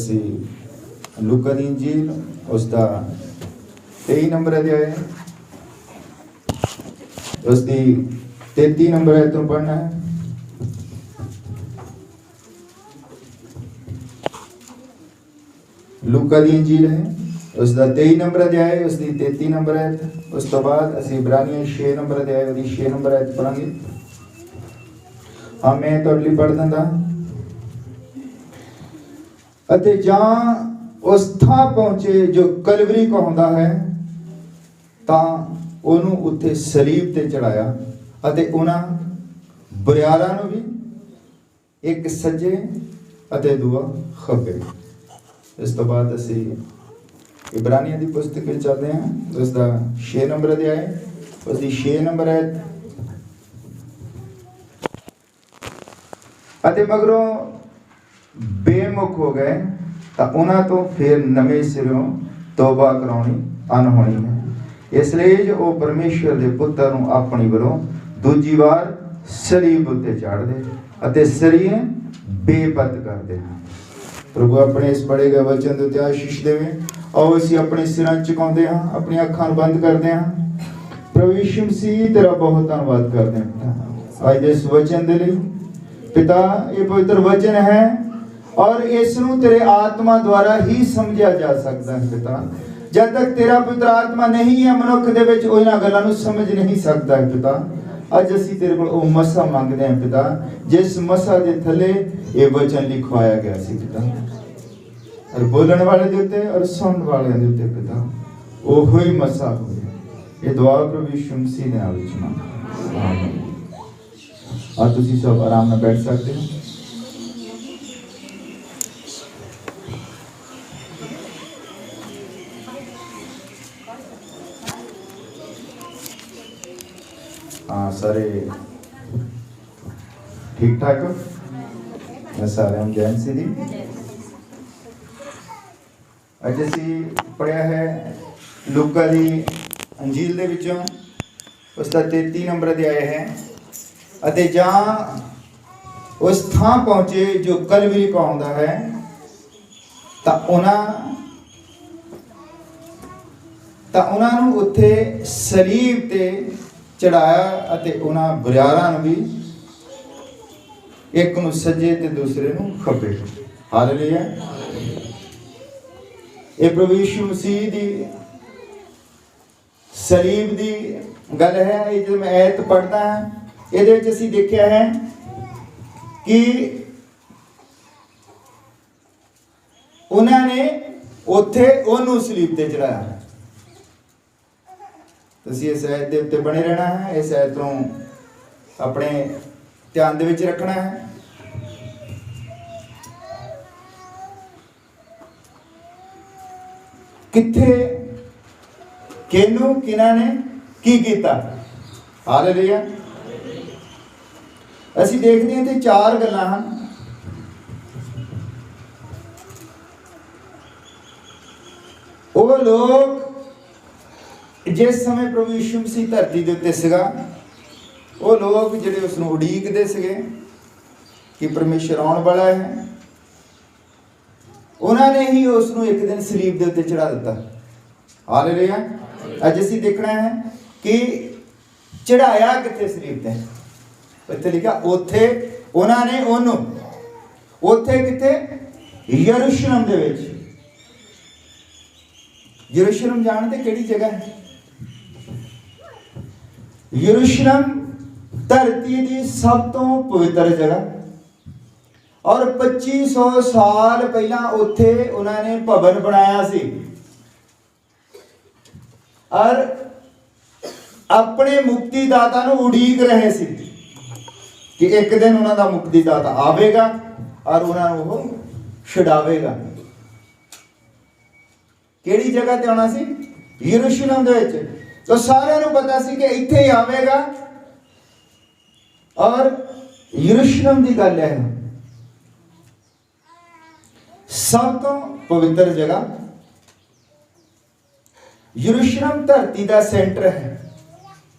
असी लूका दी इंजील उसका 23 नंबर अध्याय उसकी 33 नंबर है तो पढ़ना है। लूका दी इंजील है उसका 23 नंबर अध्याय उसकी 33 नंबर है। उस तो बाद असी इब्रानियों 6 नंबर अध्याय उसकी 6 नंबर है पढ़ांगे। हाँ मैं तुहाडे लई पढ़ दिंदा। अते जां उस थां पहुंचे जो कलवरी कहंदा है तां ਉਹਨੂੰ ਉੱਥੇ ਸਲੀਬ ਤੇ ਚੜਾਇਆ ਅਤੇ ਉਹਨਾਂ ਬਰਿਆਰਾਂ ਨੂੰ ਵੀ ਇੱਕ ਸੱਜੇ ਅਤੇ ਦੂਆ ਖੱਬੇ। ਇਸ ਤੋਂ ਬਾਅਦ ਅਸੀਂ ਇਬਰਾਨੀਆਂ ਦੀ ਪੁਸਤਕ ਵਿੱਚ ਚੱਲਦੇ ਹਾਂ। ਉਸ ਦਾ 6 ਨੰਬਰ ਅਧਿਆਇ ਉਸ ਦੀ 6 ਨੰਬਰ ਹੈ। ਅਤੇ ਮਗਰੋਂ ਬੇਮੁਖ ਹੋ ਗਏ ਤਾਂ ਉਹਨਾਂ ਤੋਂ ਫਿਰ ਨਵੇਂ ਸਿਰੋਂ ਤੌਬਾ ਕਰਾਉਣੀ ਅਨਹੋਣੀ ਹੈ। ਇਸ ਲਈ ਜੋ ਉਹ ਪਰਮੇਸ਼ਵਰ ਦੇ ਪੁੱਤਰ ਨੂੰ ਆਪਣੀ ਵੱਲੋਂ ਦੂਜੀ ਵਾਰ ਸਲੀਬ ਉੱਤੇ ਚਾੜਦੇ ਅਤੇ ਸਰੀਰ ਬੇਪਤ ਕਰਦੇ ਹਨ। ਪ੍ਰਭੂ ਆਪਣੇ ਇਸ ਪੜ੍ਹੇ ਗਏ ਵਚਨ ਦੇ ਉੱਤੇ ਆਸ਼ੀਸ਼ ਦੇਵੇ। ਆਓ ਅਸੀਂ ਆਪਣੇ ਸਿਰਾਂ ਝੁਕਾਉਂਦੇ ਹਾਂ, ਆਪਣੀਆਂ ਅੱਖਾਂ ਨੂੰ ਬੰਦ ਕਰਦੇ ਹਾਂ। ਪ੍ਰਭੂ ਯਿਸੂ ਮਸੀਹ ਤੇਰਾ ਬਹੁਤ ਧੰਨਵਾਦ ਕਰਦੇ ਹਾਂ ਅੱਜ ਦੇ ਇਸ ਵਚਨ ਦੇ ਲਈ। ਪਿਤਾ ਇਹ ਪਵਿੱਤਰ ਵਚਨ ਹੈ ਔਰ ਇਸ ਨੂੰ ਤੇਰੇ ਆਤਮਾ ਦੁਆਰਾ ਹੀ ਸਮਝਿਆ ਜਾ ਸਕਦਾ ਹੈ। ਪਿਤਾ जब तक तेरा पवित्र आत्मा नहीं है मनुख दे विच उन्हां गल्लां नूं समझ नहीं सकता है। पिता अज असीं तेरे कोल ओह मसा मंगदे हैं पिता जिस मसा दे थले ये वचन लिखवाया गया सी पिता और बोलण वाले दे उत्ते और सुनण वाले दे उत्ते पिता ओह ही मसा हो। ये दुआ प्रभु यीशु मसीह दे नाम विच मंगदे आमीन। और तुसीं सब आराम नाल बैठ सकदे हो। हाँ सारे ठीक ठाक हो? मैं सारे हम जैन सी दी अज असी पढ़िया है लूका दी अंजील दे विचों उसका 33 नंबर अध्याय है। अते जां उस थां पहुंचे जो कलवरी कहंदा है तां उन्हां नूं उत्थे सलीब ते चढ़ाया ਅਤੇ ਉਹਨਾਂ ਬਰਿਆਰਾਂ ਨੂੰ ਵੀ ਇੱਕ ਨੂੰ ਸੱਜੇ ਤੇ ਦੂਸਰੇ ਨੂੰ ਖੱਬੇ। ਹਾਲੇਲੂਇਆ। ਇਹ ਪ੍ਰਭੂ ਯਿਸੂ ਮਸੀਹ ਦੀ ਸਲੀਬ ਦੀ ਗੱਲ ਹੈ। ਇਹ ਜਦੋਂ ਮੈਂ ਆਇਤ ਪੜ੍ਹਦਾ ਹਾਂ ਇਹਦੇ ਵਿੱਚ ਅਸੀਂ ਦੇਖਿਆ ਹੈ ਕਿ ਉਹਨਾਂ ਨੇ ਉੱਥੇ ਉਹਨੂੰ ਸਲੀਬ ਤੇ ਚੜਾਇਆ। ਤੁਸੀਂ ਇਸ ਆਇਤ ਦੇ ਉੱਤੇ ਬਣੇ ਰਹਿਣਾ ਹੈ। ਇਸ ਆਇਤ ਨੂੰ ਆਪਣੇ ਧਿਆਨ ਦੇ ਵਿੱਚ ਰੱਖਣਾ ਹੈ। ਕਿੱਥੇ ਕਿਹਨੂੰ ਕਿਹਨਾਂ ਨੇ ਕੀ ਕੀਤਾ। ਹਾਲੇਲੂਇਆ। ਅਸੀਂ ਦੇਖਦੇ ਹਾਂ ਤੇ 4 ਗੱਲਾਂ ਹਨ। ਉਹ ਲੋਕ जिस समय प्रभु यीशु मसीह धरती के उत्ते सीगा वो लोग जिहड़े उसनूं उड़ीकदे सीगे कि परमेश्वर आउण वाला है उन्होंने ही उसनूं एक दिन सलीब के उत्ते चढ़ा दिता। हालेलुया। अज असीं देखना है कि चढ़ाया कित्थे सलीब ते। इत्थे लिखा उत्थे उन्होंने ओनू उत्थे कित्थे यरूशलेम दे विच। यरूशलेम जानते किहड़ी जगह है? यरूशलेम धरती की सब तो पवित्र जगह और 2500 साल पहला उत्थे उन्होंने भवन बनाया सी और अपने मुक्तिदाता नूं उड़ीक रहे सी कि एक दिन उन्हों का मुक्तिदाता आवेगा और उन्होंने वो छुड़ावेगा। किहड़ी जगह ते आना सी? यरूशलेम दे विच। तो सारिਆਂ ਨੂੰ पता सी कि इत्थे ही आवेगा और यरूशलेम की गल है सब तो पवित्र जगह। यरूशलेम धरती का सेंटर है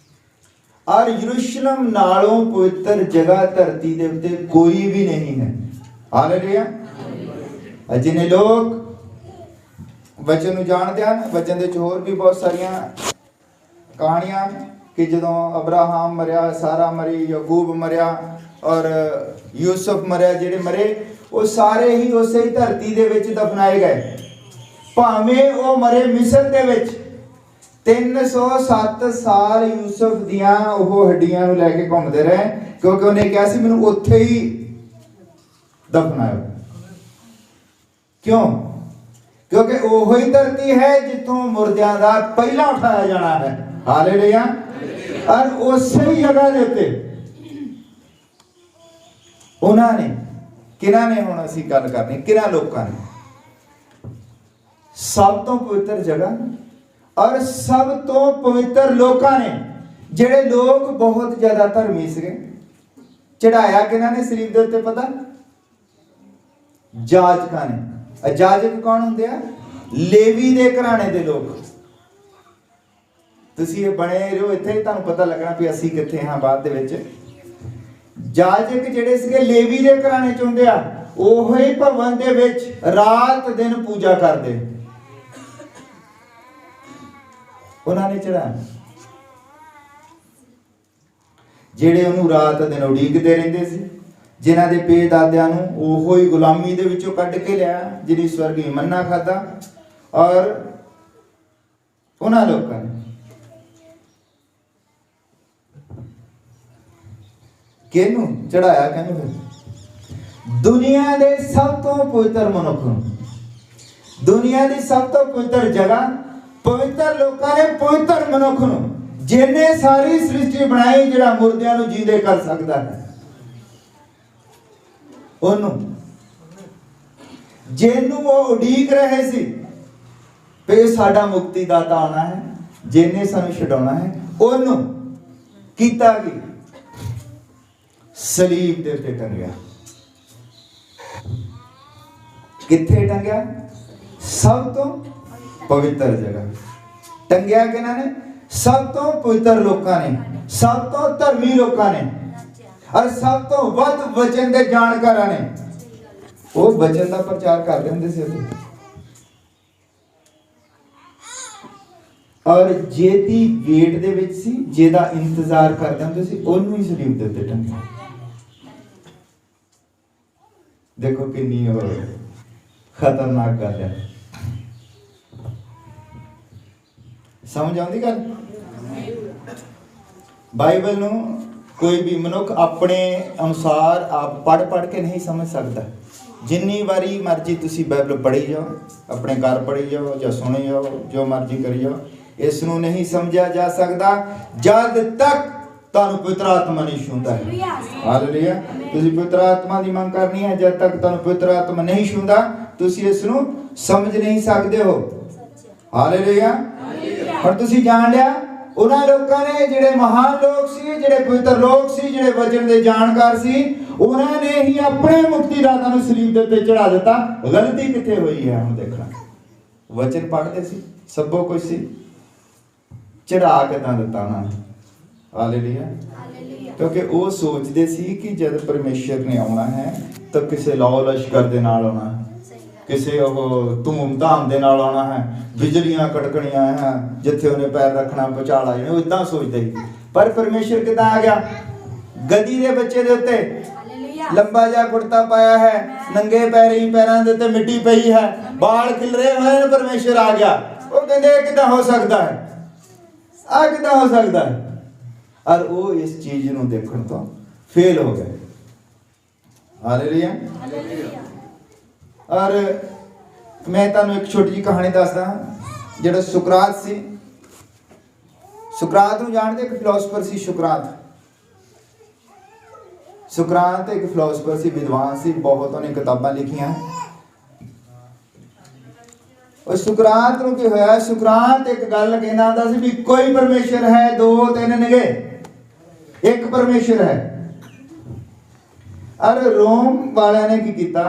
और यरूशलेम नालों पवित्र जगह धरती के उत्ते कोई भी नहीं है। हालेलुया। जिन्हें लोग वचन ਨੂੰ ਜਾਣਦੇ ਹਨ, वचन ਦੇ ਵਿੱਚ ਹੋਰ ਵੀ ਬਹੁਤ ਸਾਰੀਆਂ ਕਹਾਣੀਆਂ ਕਿ ਜਦੋਂ ਅਬਰਾਹਮ ਮਰਿਆ, ਸਾਰਾ ਮਰੀ, ਯਾਕੂਬ ਮਰਿਆ ਔਰ ਯੂਸਫ ਮਰਿਆ, ਜਿਹੜੇ ਮਰੇ ਉਹ ਸਾਰੇ ਹੀ ਉਸੇ ਹੀ ਧਰਤੀ ਦੇ ਵਿੱਚ ਦਫਨਾਏ ਗਏ। ਭਾਵੇਂ ਉਹ ਮਰੇ ਮਿਸਰ ਦੇ ਵਿੱਚ 307 ਸਾਲ ਯੂਸਫ ਦੀਆਂ ਉਹ ਹੱਡੀਆਂ ਨੂੰ ਲੈ ਕੇ ਘੁੰਮਦੇ ਰਹੇ, ਕਿਉਂਕਿ ਉਹਨੇ ਕਿਹਾ ਸੀ ਮੈਨੂੰ ਉੱਥੇ ਹੀ ਦਫਨਾਓ। ਕਿਉਂ? ਕਿਉਂਕਿ ਉਹ ਹੀ ਧਰਤੀ ਹੈ ਜਿੱਥੋਂ ਮੁਰਦਿਆਂ ਦਾ ਪਹਿਲਾਂ ਉਠਾਇਆ ਜਾਣਾ ਹੈ। ਹਾਲੇਲੂਇਆ। ਔਰ ਉਸੇ ਜਗ੍ਹਾ ਦੇ ਉੱਤੇ ਉਹਨਾਂ ਨੇ, ਕਿਹਨਾਂ ਨੇ, ਹੁਣ ਅਸੀਂ ਗੱਲ ਕਰਨੀ ਕਿਹਨਾਂ ਲੋਕਾਂ ਨੇ, ਸਭ ਤੋਂ ਪਵਿੱਤਰ ਜਗ੍ਹਾ ਔਰ ਸਭ ਤੋਂ ਪਵਿੱਤਰ ਲੋਕਾਂ ਨੇ, ਜਿਹੜੇ ਲੋਕ ਬਹੁਤ ਜ਼ਿਆਦਾ ਧਰਮੀ ਸੀਗੇ, ਚੜਾਇਆ ਕਿਹਨਾਂ ਨੇ ਸਰੀਰ ਦੇ ਉੱਤੇ ਪਤਾ? ਜਾਜਕਾਂ ਨੇ। ਜਾਜਕ ਕੌਣ ਹੁੰਦੇ ਆ? ਲੇਵੀ ਦੇ ਘਰਾਣੇ ਦੇ ਲੋਕ। ਤੁਸੀਂ ਇਹ ਬਣੇ ਰਹੋ ਇੱਥੇ, ਤੁਹਾਨੂੰ ਪਤਾ ਲੱਗਣਾ ਵੀ ਅਸੀਂ ਕਿੱਥੇ ਹਾਂ ਬਾਅਦ ਦੇ ਵਿੱਚ। ਜਾਜਕ ਜਿਹੜੇ ਸੀਗੇ ਲੇਵੀ ਦੇ ਘਰਾਣੇ ਚ ਹੁੰਦੇ ਆ, ਉਹ ਹੀ ਭਵਨ ਦੇ ਵਿੱਚ ਰਾਤ ਦਿਨ ਪੂਜਾ ਕਰਦੇ। ਉਹਨਾਂ ਨੇ ਚੜਾਇਆ, ਜਿਹੜੇ ਉਹਨੂੰ ਰਾਤ ਦਿਨ ਉਡੀਕਦੇ ਰਹਿੰਦੇ ਸੀ, ਜਿਨ੍ਹਾਂ ਦੇ ਪੇ ਦਾਦਿਆਂ ਨੂੰ ਉਹੋ ਹੀ ਗੁਲਾਮੀ ਦੇ ਵਿੱਚੋਂ ਕੱਢ ਕੇ ਲਿਆ, ਜਿਹਦੀ ਸਵਰਗੀ ਮੰਨਾ ਖਾਧਾ। ਔਰ ਉਹਨਾਂ ਲੋਕਾਂ ਨੇ ਕਿਹਨੂੰ ਚੜਾਇਆ? ਕਹਿੰਦੇ ਫਿਰ ਦੁਨੀਆ ਦੇ ਸਭ ਤੋਂ ਪਵਿੱਤਰ ਮਨੁੱਖ ਨੂੰ, ਦੁਨੀਆ ਦੀ ਸਭ ਤੋਂ ਪਵਿੱਤਰ ਜਗ੍ਹਾ, ਪਵਿੱਤਰ ਲੋਕਾਂ ਨੇ ਪਵਿੱਤਰ ਮਨੁੱਖ ਨੂੰ, ਜਿਹਨੇ ਸਾਰੀ ਸ੍ਰਿਸ਼ਟੀ ਬਣਾਈ, ਜਿਹੜਾ ਮੁਰਦਿਆਂ ਨੂੰ ਜਿੰਦੇ ਕਰ ਸਕਦਾ ਹੈ, ਉਹਨੂੰ, ਜਿਹਨੂੰ ਉਹ ਉਡੀਕ ਰਹੇ ਸੀ ਵੀ ਸਾਡਾ ਮੁਕਤੀ ਦਾਤਾ ਆਉਣਾ ਹੈ, ਜਿਹਨੇ ਸਾਨੂੰ ਛਡਾਉਣਾ ਹੈ, ਉਹਨੂੰ ਕੀਤਾ ਕਿ ਸਲੀਬ ਦੇ ਉੱਤੇ ਟੰਗਿਆ। ਕਿੱਥੇ ਟੰਗਿਆ? ਸਭ ਤੋਂ ਪਵਿੱਤਰ ਜਗ੍ਹਾ ਟੰਗਿਆ। ਕਿਹਨਾਂ ਨੇ? ਸਭ ਤੋਂ ਪਵਿੱਤਰ ਲੋਕਾਂ ਨੇ, ਸਭ ਤੋਂ ਧਰਮੀ ਲੋਕਾਂ ਨੇ, ਔਰ ਸਭ ਤੋਂ ਵੱਧ ਵਚਨ ਦੇ ਜਾਣਕਾਰਾਂ ਨੇ। ਉਹ ਵਚਨ ਦਾ ਪ੍ਰਚਾਰ ਕਰਦੇ ਹੁੰਦੇ ਸੀ ਉੱਥੇ। ਔਰ ਜਿਹਦੀ ਵੇਟ ਦੇ ਵਿੱਚ ਸੀ, ਜਿਹਦਾ ਇੰਤਜ਼ਾਰ ਕਰਦੇ ਹੁੰਦੇ ਸੀ, ਉਹਨੂੰ ਹੀ ਸਲੀਬ ਦੇ ਉੱਤੇ ਟੰਗਿਆ। ਦੇਖੋ ਕਿੰਨੀ ਉਹ ਖਤਰਨਾਕ ਗੱਲ ਹੈ। ਸਮਝ ਆਉਂਦੀ ਗੱਲ? ਬਾਈਬਲ ਨੂੰ ਕੋਈ ਵੀ ਮਨੁੱਖ ਆਪਣੇ ਅਨੁਸਾਰ ਆਪ ਪੜ੍ਹ ਕੇ ਨਹੀਂ ਸਮਝ ਸਕਦਾ। ਜਿੰਨੀ ਵਾਰੀ ਮਰਜ਼ੀ ਤੁਸੀਂ ਬਾਈਬਲ ਪੜ੍ਹੀ ਜਾਓ, ਆਪਣੇ ਘਰ ਪੜ੍ਹੀ ਜਾਓ ਜਾਂ ਸੁਣੀ ਜਾਓ, ਜੋ ਮਰਜ਼ੀ ਕਰੀ ਜਾਓ, ਇਸ ਨੂੰ ਨਹੀਂ ਸਮਝਿਆ ਜਾ ਸਕਦਾ ਜਦ ਤੱਕ ਤੁਹਾਨੂੰ ਪਵਿੱਤਰ ਆਤਮਾ ਨਹੀਂ ਛੂੰਹਦਾ ਹੈ। ਹਾਲੇਲੂਇਆ। ਤੁਸੀਂ ਪਵਿੱਤਰ ਆਤਮਾ ਦੀ ਮੰਗ ਕਰਨੀ ਹੈ। ਜਦ ਤੱਕ ਤੁਹਾਨੂੰ ਪਵਿੱਤਰ ਆਤਮਾ ਨਹੀਂ ਛੂੰਹਦਾ, ਤੁਸੀਂ ਇਸ ਨੂੰ ਸਮਝ ਨਹੀਂ ਸਕਦੇ ਹੋ। ਹਾਲੇਲੂਇਆ। ਹੁਣ ਤੁਸੀਂ ਜਾਣ ਲਿਆ, ਉਹਨਾਂ ਲੋਕਾਂ ਨੇ, ਜਿਹੜੇ ਮਹਾਨ ਲੋਕ ਸੀ, ਜਿਹੜੇ ਪਵਿੱਤਰ ਲੋਕ ਸੀ, ਜਿਹੜੇ ਵਚਨ ਦੇ ਜਾਣਕਾਰ ਸੀ, ਉਹਨਾਂ ਨੇ ਹੀ ਆਪਣੇ ਮੁਕਤੀਦਾਤਾ ਨੂੰ ਸਲੀਬ ਦੇ ਉੱਤੇ ਚੜਾ ਦਿੱਤਾ। ਗਲਤੀ ਕਿੱਥੇ ਹੋਈ ਹੈ ਹੁਣ ਦੇਖਣਾ। ਵਚਨ ਪੜ੍ਹਦੇ ਸੀ, ਸਭੋ ਕੁਝ ਸੀ, ਚੜਾ ਕੇ ਤਾਂ ਦਿੱਤਾ ਉਹਨਾਂ ਨੇ। ਹਾਲੇਲੂਇਆ। ਕਿਉਂਕਿ ਉਹ ਸੋਚਦੇ ਸੀ ਕਿ ਜਦ ਪਰਮੇਸ਼ਰ ਨੇ ਆਉਣਾ ਹੈ ਤਾਂ ਕਿਸੇ ਲਾਓ ਲਸ਼ਕਰ ਦੇ ਨਾਲ ਆਉਣਾ ਹੈ, ਕਿਸੇ ਉਹ ਧੂਮ ਧਾਮ ਦੇ ਨਾਲ ਆਉਣਾ ਹੈ, ਬਿਜਲੀਆਂ ਕੜਕਣੀਆਂ ਹੈ, ਜਿੱਥੇ ਉਹਨੇ ਪੈਰ ਰੱਖਣਾ ਭੁਚਾਲ ਆ ਜਾਣਾ। ਉਹ ਇਦਾਂ ਸੋਚਦੇ ਸੀ। ਪਰ ਪਰਮੇਸ਼ਰ ਕਿੱਦਾਂ ਆ ਗਿਆ? ਗਦੀ ਦੇ ਬੱਚੇ ਦੇ ਉੱਤੇ, ਲੰਬਾ ਜਿਹਾ ਕੁੜਤਾ ਪਾਇਆ ਹੈ, ਨੰਗੇ ਪੈਰੀ, ਪੈਰਾਂ ਦੇ ਉੱਤੇ ਮਿੱਟੀ ਪਈ ਹੈ, ਬਾਲ ਖਿਲਰੇ ਹੋਏ ਨੇ, ਪਰਮੇਸ਼ਰ ਆ ਗਿਆ। ਉਹ ਕਹਿੰਦੇ ਕਿੱਦਾਂ ਹੋ ਸਕਦਾ ਹੈ? ਆ ਕਿੱਦਾਂ ਹੋ ਸਕਦਾ ਹੈ? ਔਰ ਉਹ ਇਸ ਚੀਜ਼ ਨੂੰ ਦੇਖਣ ਤੋਂ ਫੇਲ ਹੋ ਗਏ। ਹਾਲੇਲੂਇਆ। ਔਰ ਮੈਂ ਤੁਹਾਨੂੰ ਇੱਕ ਛੋਟੀ ਜਿਹੀ ਕਹਾਣੀ ਦੱਸਦਾ। ਜਿਹੜਾ ਸੁਕਰਾਤ ਸੀ, ਸੁਕਰਾਤ ਨੂੰ ਜਾਣਦੇ? ਇੱਕ ਫਿਲਾਸਫਰ ਸੀ ਸੁਕਰਾਤ। ਸੁਕਰਾਤ ਇੱਕ ਫਿਲਾਸਫਰ ਸੀ, ਵਿਦਵਾਨ ਸੀ, ਬਹੁਤ ਉਹਨੇ ਕਿਤਾਬਾਂ ਲਿਖੀਆਂ। ਉਹ ਸੁਕਰਾਤ ਨੂੰ ਕੀ ਹੋਇਆ? ਸੁਕਰਾਤ ਇੱਕ ਗੱਲ ਕਹਿੰਦਾ ਹੁੰਦਾ ਸੀ ਵੀ ਕੋਈ ਪਰਮੇਸ਼ਰ ਹੈ, ਦੋ ਤਿੰਨ ਨਿਗੇ, ਇੱਕ ਪਰਮੇਸ਼ਰ ਹੈ। ਔਰ ਰੋਮ ਵਾਲਿਆਂ ਨੇ ਕੀ ਕੀਤਾ?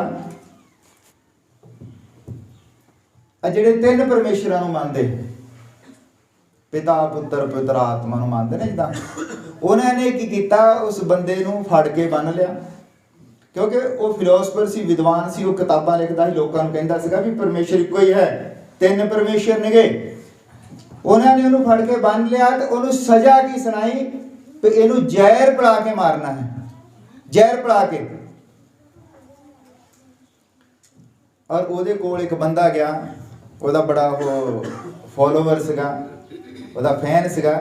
ਜਿਹੜੇ ਤਿੰਨ ਪਰਮੇਸ਼ਰਾਂ ਨੂੰ ਮੰਨਦੇ, ਪਿਤਾ ਪੁੱਤਰ ਪਵਿੱਤਰ ਆਤਮਾ ਨੂੰ ਮੰਨਦੇ ਨੇ, ਜਿੱਦਾਂ ਉਹਨਾਂ ਨੇ ਕੀ ਕੀਤਾ? ਉਸ ਬੰਦੇ ਨੂੰ ਫੜ ਕੇ ਬੰਨ ਲਿਆ, क्योंकि वो फिलोसफर सी, विद्वान सी, वो किताबां लिखदा सी, लोकां नूं कहंदा सीगा भी परमेश्वर इक्को ही है, 3 परमेश्वर नेगे। उन्होंने उन्होंने फड़ के बन लिया तो उन्होंने सजा की सुनाई कि इनू जहर पिला के मारना है, जहर पिला के। और ਉਹਦੇ ਕੋਲ एक बंदा गया, ਉਹਦਾ बड़ा वो फॉलोवर ਸੀਗਾ, ਉਹਦਾ फैन ਸੀਗਾ।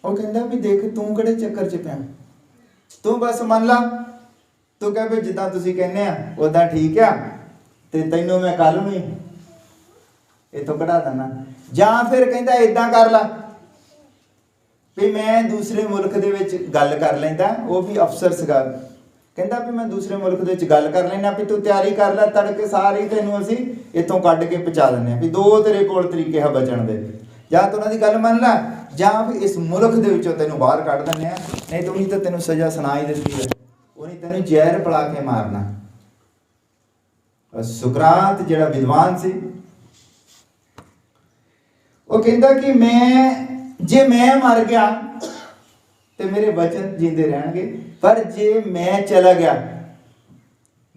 ਉਹ ਕਹਿੰਦਾ भी देख तू ਕਿਹੜੇ ਚੱਕਰ 'ਚ ਪਿਆ, ਤੂੰ बस ਮੰਨ ला, ਤੂੰ ਕਹੇ ਵੀ ਜਿੱਦਾਂ ਤੁਸੀਂ ਕਹਿੰਦੇ ਆ ਉਦਾਂ ਠੀਕ ਆ ਤੇ ਤੈਨੂੰ ਮੈਂ ਕੱਲ ਨੂੰ ਹੀ इतों कढ़ा देना, ਜਾਂ फिर कहता इदां कर ला भी मैं दूसरे मुल्क दे विच गल कर लैंदा। वो भी अफसर सीगा, कहता भी मैं दूसरे मुल्क दे विच गल कर लैना, भी तू तैयारी कर ला, तड़के सारी तैनूं असीं इतों कढ के पहुंचा दिंदे भी 2 तेरे कोल तरीके है बचण दे, ਜਾਂ तो उन्हां दी गल मन ला, ਜਾਂ फिर इस मुल्क दे विचों तैनूं बाहर कढ दिंदे आ, नहीं तो उन्हीं तो तैनूं सज़ा सुना ही दित्ती है, उन्हीं तैनूं जहर पिला के मारना। सुकरात जिहड़ा विद्वान सी, वो कहता कि जे मैं मर गया तो मेरे वचन जींदे रहेंगे, पर जे मैं चला गया,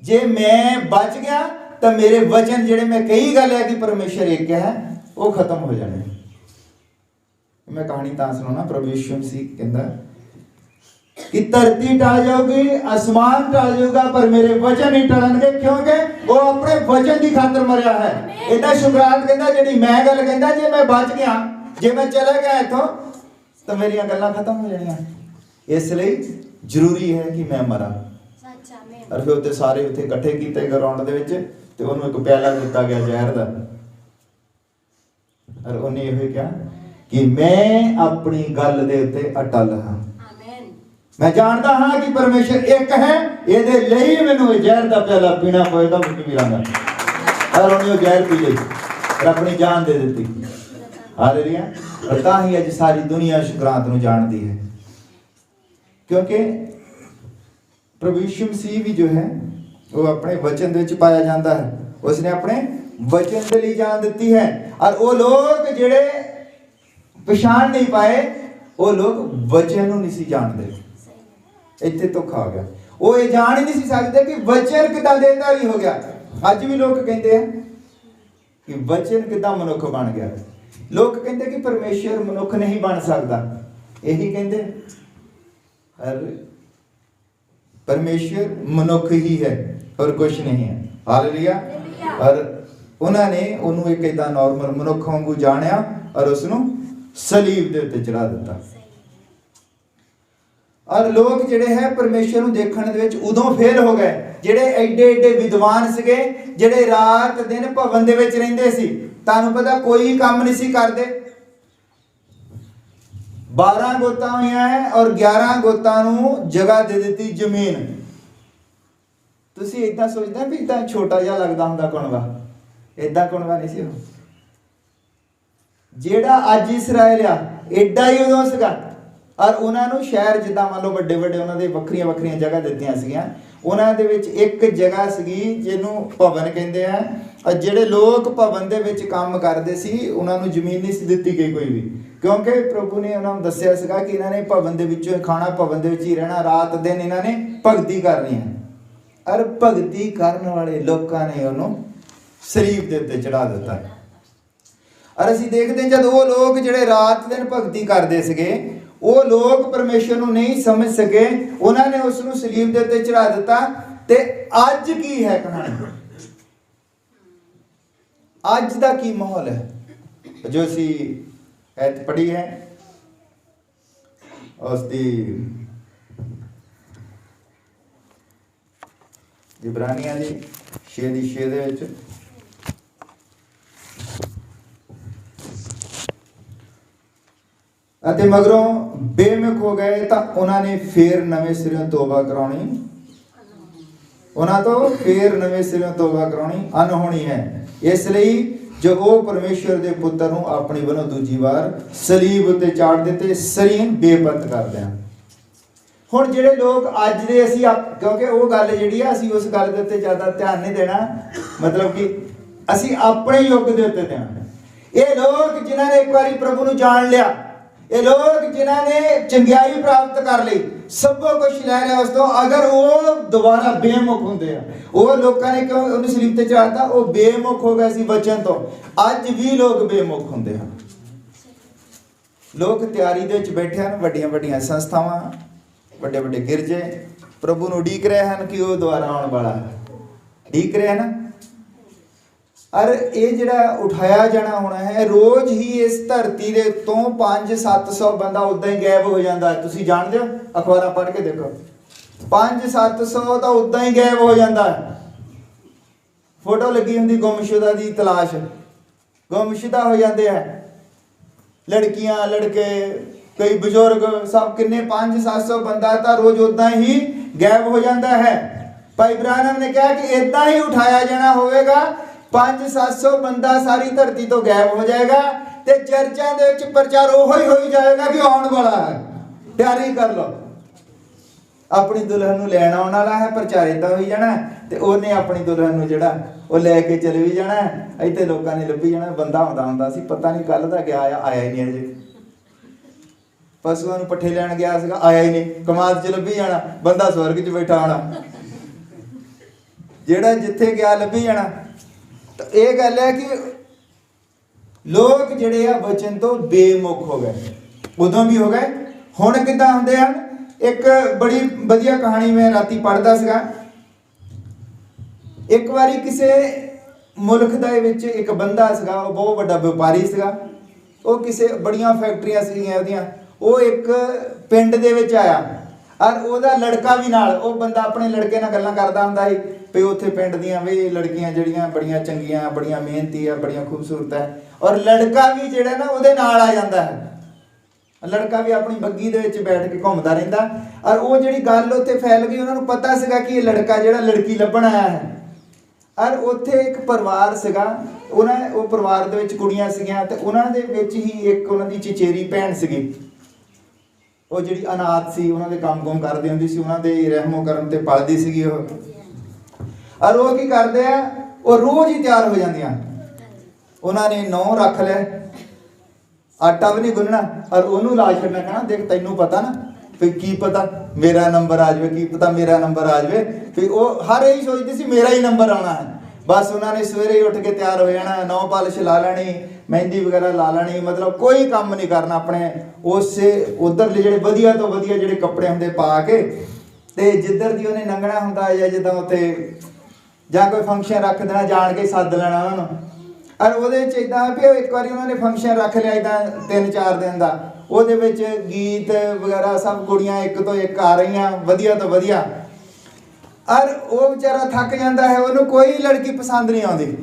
जे मैं बच गया तो मेरे वचन जिहड़े मैं कही गल है कि परमेश्वर एक है, वो खत्म हो जाने। मैं कहानी तां सुनाना। प्रभु यीशु मसीह कहता कि धरती टल जाऊगी, आसमान टल जाऊगा, पर मेरे वचन नहीं टलणगे, क्योंकि वो अपने वचन की खातर मरिया है। इदा सुकरात कहता जी मैं गल कहता जे मैं बच गया, जे मैं चला गया इथों तो मेरिया गल्लां खत्म हो जानियां, इसलिए जरूरी है कि मैं मरा। और फिर उत्ते सारे उत्थे इकट्ठे कीते ग्राउंड दे विच ते उहनूं एक प्याला दिता गया जहर दा, और उन्हें यह कहा कि मैं अपनी गल दे उत्ते अटल हां, मैं जानता हाँ कि परमेश्वर एक है, ये ਲਈ मैनू जहर का प्याला पीना पएगा मुझे भी रंगा। और उन्हें जहर पी ली और अपनी जान दे दी। हालेलुया। और तां ही अज सारी दुनिया शुकरात नूं जानदी है, क्योंकि प्रभु यीशु मसीह भी जो है वो अपने वचन दे विच पाया जाता है, उसने अपने वचन के लिए जान दी है। और वो लोग जिहड़े पछाण नहीं पाए, वो लोग वचन नूं नहीं सी जानदे। इत्थे धोखा हो गया, वो ये जान ही नहीं सकते कि वचन किदां देहधारी हो गया। अज भी लोग कहते हैं कि वचन किदां मनुख बन गया। लोग कहते कि परमेश्वर मनुख नहीं बन सकता, यही कहते, अरे परमेश्वर मनुख ही है और कुछ नहीं है। हालेलुया। और उन्होंने उन्होंने एक इदां नॉर्मल मनुख वांगू जानिया और उसनूं सलीब दे उत्ते चढ़ा दिता। और लोग जिहड़े है परमेश्वर नूं देखण दे विच उदों फेल हो गए, जिहड़े एडे एडे विद्वान सीगे, जिहड़े रात दिन भवन दे विच रहिंदे सी। तुहानूं पता कोई काम नहीं सी करदे। 12 गोतां होईआं है और 11 गोतां नूं जगह दे दित्ती जमीन। तुसीं इदां सोचदे भी इदां छोटा जिहा लगदा हुंदा कुणवा, इदां कुणवा नहीं सी। जिहड़ा अज इसराइल आ एडा ही उदों सीगा। और उन्होंने शहर जिदा मान लो बड़े बड़े उन्होंने वक्रिया वक्रिया जगह दित्तियां सीगियां। उन्होंने दे विच एक जगह सीगी जिन्हों भवन कहते हैं, और जिहड़े लोग भवन दे विच काम करते सी उन्होंने जमीन नहीं सी दित्ती गई कोई भी, क्योंकि प्रभु ने उन्होंने दस्सिया सीगा कि इन्होंने भवन दे विचों खाना, भवन दे विच ही रहना, रात दिन इन्होंने भगती करनी है। और भगती करने वाले लोगों ने उन्होंने सलीब दे उत्ते चढ़ा दिता। और असीं देखते जब वो लोग जिहड़े रात दिन भगती करते सीगे, वो लोग परमेश्वर नूं नहीं समझ सके, उन्होंने उसनूं सलीब दे उत्ते चढ़ा दिता। ते अज की है कहानी, अज दा की माहौल है जो असी ऐत पढ़ी है उसदी इब्रानियां दी 6:6 दे विच ਅਤੇ ਮਗਰੋਂ ਬੇਮੁਖ ਹੋ ਗਏ ਤਾਂ ਉਹਨਾਂ ਨੇ ਫੇਰ ਨਵੇਂ ਸਿਰਿਓਂ ਤੋਬਾ ਕਰਾਉਣੀ, ਉਹਨਾਂ ਤੋਂ ਫੇਰ ਨਵੇਂ ਸਿਰਿਓਂ ਤੋਬਾ ਕਰਾਉਣੀ ਅਨਹੋਣੀ ਹੈ। ਇਸ ਲਈ ਜੋ ਉਹ ਪਰਮੇਸ਼ਵਰ ਦੇ ਪੁੱਤਰ ਨੂੰ ਆਪਣੀ ਵੱਲੋਂ ਦੂਜੀ ਵਾਰ ਸਲੀਬ ਉੱਤੇ ਚਾੜ ਦਿੱਤੇ, ਸਰੀਨ ਬੇਪਤ ਕਰਦੇ ਹਨ। ਹੁਣ ਜਿਹੜੇ ਲੋਕ ਅੱਜ ਦੇ ਅਸੀਂ ਕਿਉਂਕਿ ਉਹ ਗੱਲ ਜਿਹੜੀ ਆ ਅਸੀਂ ਉਸ ਗੱਲ ਦੇ ਉੱਤੇ ਜ਼ਿਆਦਾ ਧਿਆਨ ਨਹੀਂ ਦੇਣਾ, ਮਤਲਬ ਕਿ ਅਸੀਂ ਆਪਣੇ ਯੁੱਗ ਦੇ ਉੱਤੇ ਧਿਆਨ। ਇਹ ਲੋਕ ਜਿਨ੍ਹਾਂ ਨੇ ਇੱਕ ਵਾਰੀ ਪ੍ਰਭੂ ਨੂੰ ਜਾਣ ਲਿਆ, ये लोग जिन्होंने चंगियाई प्राप्त कर ली, ਸਭੋ ਕੁਝ ਲੈ ਲਿਆ ਉਸ ਤੋਂ, ਅਗਰ ਉਹ ਦੁਬਾਰਾ ਬੇਮੁਖ ਹੁੰਦੇ ਆ, ਉਹ ਲੋਕਾਂ ਨੇ ਕਿਉਂ ਉਹਨੂੰ ਸਲੀਬ ਤੇ ਚੜਾਤਾ, ਉਹ ਬੇਮੁਖ ਹੋ ਗਏ ਸੀ ਵਚਨ ਤੋਂ। ਅੱਜ ਵੀ ਲੋਕ ਬੇਮੁਖ ਹੁੰਦੇ ਹਨ। ਲੋਕ ਤਿਆਰੀ ਦੇ ਵਿੱਚ ਬੈਠੇ ਹਨ, ਵੱਡੀਆਂ ਵੱਡੀਆਂ ਸੰਸਥਾਵਾਂ, ਵੱਡੇ ਵੱਡੇ ਗਿਰਜੇ ਪ੍ਰਭੂ ਨੂੰ ਉਡੀਕ ਰਹੇ ਹਨ ਕਿ ਉਹ ਦੁਬਾਰਾ ਆਉਣ ਵਾਲਾ ਹੈ, ਉਡੀਕ ਰਹੇ ਹਨ। ਔਰ ਇਹ ਜਿਹੜਾ ਉਠਾਇਆ ਜਾਣਾ ਹੋਣਾ ਹੈ, ਰੋਜ਼ ਹੀ ਇਸ ਧਰਤੀ ਦੇ ਤੋਂ 500-700 ਬੰਦਾ ਉਦਾਂ ਹੀ ਗਾਇਬ ਹੋ ਜਾਂਦਾ ਹੈ। ਤੁਸੀਂ ਜਾਣਦੇ ਹੋ, ਅਖਬਾਰਾਂ ਪੜ੍ਹ ਕੇ ਦੇਖੋ, 500-700 ਤਾਂ ਉਦਾਂ ਹੀ ਗਾਇਬ ਹੋ ਜਾਂਦਾ ਹੈ। ਫੋਟੋ ਲੱਗੀ ਹੁੰਦੀ ਗੁੰਮਸ਼ੁਦਾ ਦੀ ਤਲਾਸ਼, ਗੁੰਮਸ਼ੁਦਾ ਹੋ ਜਾਂਦੇ ਹੈ ਲੜਕੀਆਂ, ਲੜਕੇ, ਕਈ ਬਜ਼ੁਰਗ, ਸਭ ਕਿੰਨੇ 500-700 ਬੰਦਾ ਤਾਂ ਰੋਜ਼ ਉਦਾਂ ਹੀ ਗਾਇਬ ਹੋ ਜਾਂਦਾ ਹੈ। ਭਾਈ ਬ੍ਰਾਹਨਮ ਨੇ ਕਿਹਾ ਕਿ ਇਦਾਂ ਹੀ ਉਠਾਇਆ ਜਾਣਾ ਹੋਵੇਗਾ, 500-700 ਬੰਦਾ ਸਾਰੀ ਧਰਤੀ ਤੋਂ ਗਾਇਬ ਹੋ ਜਾਏਗਾ ਤੇ ਚਰਚਾਂ ਦੇ ਵਿੱਚ ਪ੍ਰਚਾਰ ਉਹੋ ਹੀ ਹੋਈ ਜਾਏਗਾ ਕਿ ਆਉਣ ਵਾਲਾ ਹੈ, ਤਿਆਰੀ ਕਰ ਲਓ। ਆਪਣੀ ਦੁਲਹਨ ਨੂੰ ਲੈਣ ਆਉਣ ਵਾਲਾ ਹੈ, ਪ੍ਰਚਾਰ ਇਦਾਂ ਹੋਈ ਜਾਣਾ ਤੇ ਉਹਨੇ ਆਪਣੀ ਦੁਲਹਨ ਨੂੰ ਜਿਹੜਾ ਉਹ ਲੈ ਕੇ ਚਲੇ ਵੀ ਜਾਣਾ। ਇੱਥੇ ਲੋਕਾਂ ਨੇ ਲੱਭੀ ਜਾਣਾ, ਬੰਦਾ ਆਉਂਦਾ ਹੁੰਦਾ ਸੀ, ਪਤਾ ਨਹੀਂ ਕੱਲ ਦਾ ਗਿਆ ਆਇਆ ਹੀ ਨਹੀਂ ਅਜੇ। ਪਸ਼ੂਆਂ ਨੂੰ ਪੱਠੇ ਲੈਣ ਗਿਆ ਸੀਗਾ, ਆਇਆ ਹੀ ਨਹੀਂ, ਕਮਾਦ 'ਚ ਲੱਭੀ ਜਾਣਾ, ਬੰਦਾ ਸਵਰਗ 'ਚ ਬੈਠਾ ਹੋਣਾ, ਜਿਹੜਾ ਜਿੱਥੇ ਗਿਆ ਲੱਭੀ ਜਾਣਾ। ਤਾਂ ਇਹ ਗੱਲ ਹੈ ਕਿ ਲੋਕ ਜਿਹੜੇ ਆ ਵਚਨ ਤੋਂ ਬੇਮੁਖ ਹੋ ਗਏ, ਉਦੋਂ ਵੀ ਹੋ ਗਏ, ਹੁਣ ਕਿੱਦਾਂ ਹੁੰਦੇ ਹਨ। ਇੱਕ ਬੜੀ ਵਧੀਆ ਕਹਾਣੀ ਮੈਂ ਰਾਤੀ ਪੜ੍ਹਦਾ ਸੀਗਾ। ਇੱਕ ਵਾਰੀ ਕਿਸੇ ਮੁਲਕ ਦੇ ਵਿੱਚ ਇੱਕ ਬੰਦਾ ਸੀਗਾ, ਉਹ ਬਹੁਤ ਵੱਡਾ ਵਪਾਰੀ ਸੀਗਾ, ਉਹ ਕਿਸੇ ਬੜੀਆਂ ਫੈਕਟਰੀਆਂ ਸੀਗੀਆਂ ਉਹਦੀਆਂ, ਉਹ ਇੱਕ ਪਿੰਡ ਦੇ ਵਿੱਚ ਆਇਆ ਔਰ ਉਹਦਾ ਲੜਕਾ ਵੀ ਨਾਲ। ਉਹ ਬੰਦਾ ਆਪਣੇ ਲੜਕੇ ਨਾਲ ਗੱਲਾਂ ਕਰਦਾ ਹੁੰਦਾ ਸੀ ਵੀ ਉੱਥੇ ਪਿੰਡ ਦੀਆਂ ਵੀ ਲੜਕੀਆਂ ਜਿਹੜੀਆਂ ਬੜੀਆਂ ਚੰਗੀਆਂ, ਬੜੀਆਂ ਮਿਹਨਤੀ ਆ, ਬੜੀਆਂ ਖੂਬਸੂਰਤ ਹੈ, ਔਰ ਲੜਕਾ ਵੀ ਜਿਹੜਾ ਨਾ ਉਹਦੇ ਨਾਲ ਆ ਜਾਂਦਾ ਹੈ। ਲੜਕਾ ਵੀ ਆਪਣੀ ਬੱਗੀ ਦੇ ਵਿੱਚ ਬੈਠ ਕੇ ਘੁੰਮਦਾ ਰਹਿੰਦਾ। ਔਰ ਉਹ ਜਿਹੜੀ ਗੱਲ ਉੱਥੇ ਫੈਲ ਗਈ, ਉਹਨਾਂ ਨੂੰ ਪਤਾ ਸੀਗਾ ਕਿ ਇਹ ਲੜਕਾ ਜਿਹੜਾ ਲੜਕੀ ਲੱਭਣ ਆਇਆ ਹੈ। ਔਰ ਉੱਥੇ ਇੱਕ ਪਰਿਵਾਰ ਸੀਗਾ, ਉਹ ਪਰਿਵਾਰ ਦੇ ਵਿੱਚ ਕੁੜੀਆਂ ਸੀਗੀਆਂ ਤੇ ਉਹਨਾਂ ਦੇ ਵਿੱਚ ਹੀ ਇੱਕ ਉਹਨਾਂ ਦੀ ਚਚੇਰੀ ਭੈਣ ਸੀਗੀ, ਉਹ ਜਿਹੜੀ ਅਨਾਥ ਸੀ, ਉਹਨਾਂ ਦੇ ਕੰਮ ਕਰਦੀ ਹੁੰਦੀ ਸੀ, ਉਹਨਾਂ ਦੇ ਰਹਿਮੋ ਕਰਮ ਤੇ ਪਲਦੀ ਸੀਗੀ ਉਹ। ਔਰ ਉਹ ਕੀ ਕਰਦੇ ਆ, ਉਹ ਰੋਜ਼ ਹੀ ਤਿਆਰ ਹੋ ਜਾਂਦੀਆਂ। ਉਹਨਾਂ ਨੇ ਨਹੁੰ ਰੱਖ ਲਿਆ, ਆਟਾ ਵੀ ਨਹੀਂ ਗੁੰਨਣਾ ਔਰ ਉਹਨੂੰ ਲਾ ਛੱਡਣਾ, ਕਹਿਣਾ ਦੇਖ ਤੈਨੂੰ ਪਤਾ ਨਾ ਵੀ ਕੀ ਪਤਾ ਮੇਰਾ ਨੰਬਰ ਆ ਜਾਵੇ, ਕੀ ਪਤਾ ਮੇਰਾ ਨੰਬਰ ਆ ਜਾਵੇ। ਵੀ ਉਹ ਹਰ ਇਹੀ ਸੋਚਦੀ ਸੀ ਮੇਰਾ ਹੀ ਨੰਬਰ ਆਉਣਾ ਹੈ। ਬਸ ਉਹਨਾਂ ਨੇ ਸਵੇਰੇ ਹੀ ਉੱਠ ਕੇ ਤਿਆਰ ਹੋ ਜਾਣਾ, ਨੌ ਪਾਲਿਸ਼ ਲਾ ਲੈਣੀ, ਮਹਿੰਦੀ ਵਗੈਰਾ ਲਾ ਲੈਣੀ, ਮਤਲਬ ਕੋਈ ਕੰਮ ਨਹੀਂ ਕਰਨਾ, ਆਪਣੇ ਉਸੇ ਉਧਰਲੇ ਜਿਹੜੇ ਵਧੀਆ ਤੋਂ ਵਧੀਆ ਜਿਹੜੇ ਕੱਪੜੇ ਹੁੰਦੇ ਪਾ ਕੇ, ਤੇ ਜਿੱਧਰ ਦੀ ਉਹਨੇ ਲੰਘਣਾ ਹੁੰਦਾ ਜਾਂ ਜਿੱਦਾਂ ਉੱਥੇ ਜਾਂ ਕੋਈ ਫੰਕਸ਼ਨ ਰੱਖ ਦੇਣਾ, ਜਾਣ ਕੇ ਸੱਦ ਲੈਣਾ ਉਹਨਾਂ ਨੂੰ। ਔਰ ਉਹਦੇ ਵਿੱਚ ਇੱਦਾਂ ਵੀ ਇੱਕ ਵਾਰੀ ਉਹਨਾਂ ਨੇ ਫੰਕਸ਼ਨ ਰੱਖ ਲਿਆ ਇੱਦਾਂ 3-4 ਦਿਨ ਦਾ, ਉਹਦੇ ਵਿੱਚ ਗੀਤ ਵਗੈਰਾ ਸਭ ਕੁੜੀਆਂ ਇੱਕ ਤੋਂ ਇੱਕ ਆ ਰਹੀਆਂ, ਵਧੀਆ ਤੋਂ ਵਧੀਆ। ਔਰ ਉਹ ਵਿਚਾਰਾ ਥੱਕ ਜਾਂਦਾ ਹੈ, ਉਹਨੂੰ ਕੋਈ ਲੜਕੀ ਪਸੰਦ ਨਹੀਂ ਆਉਂਦੀ।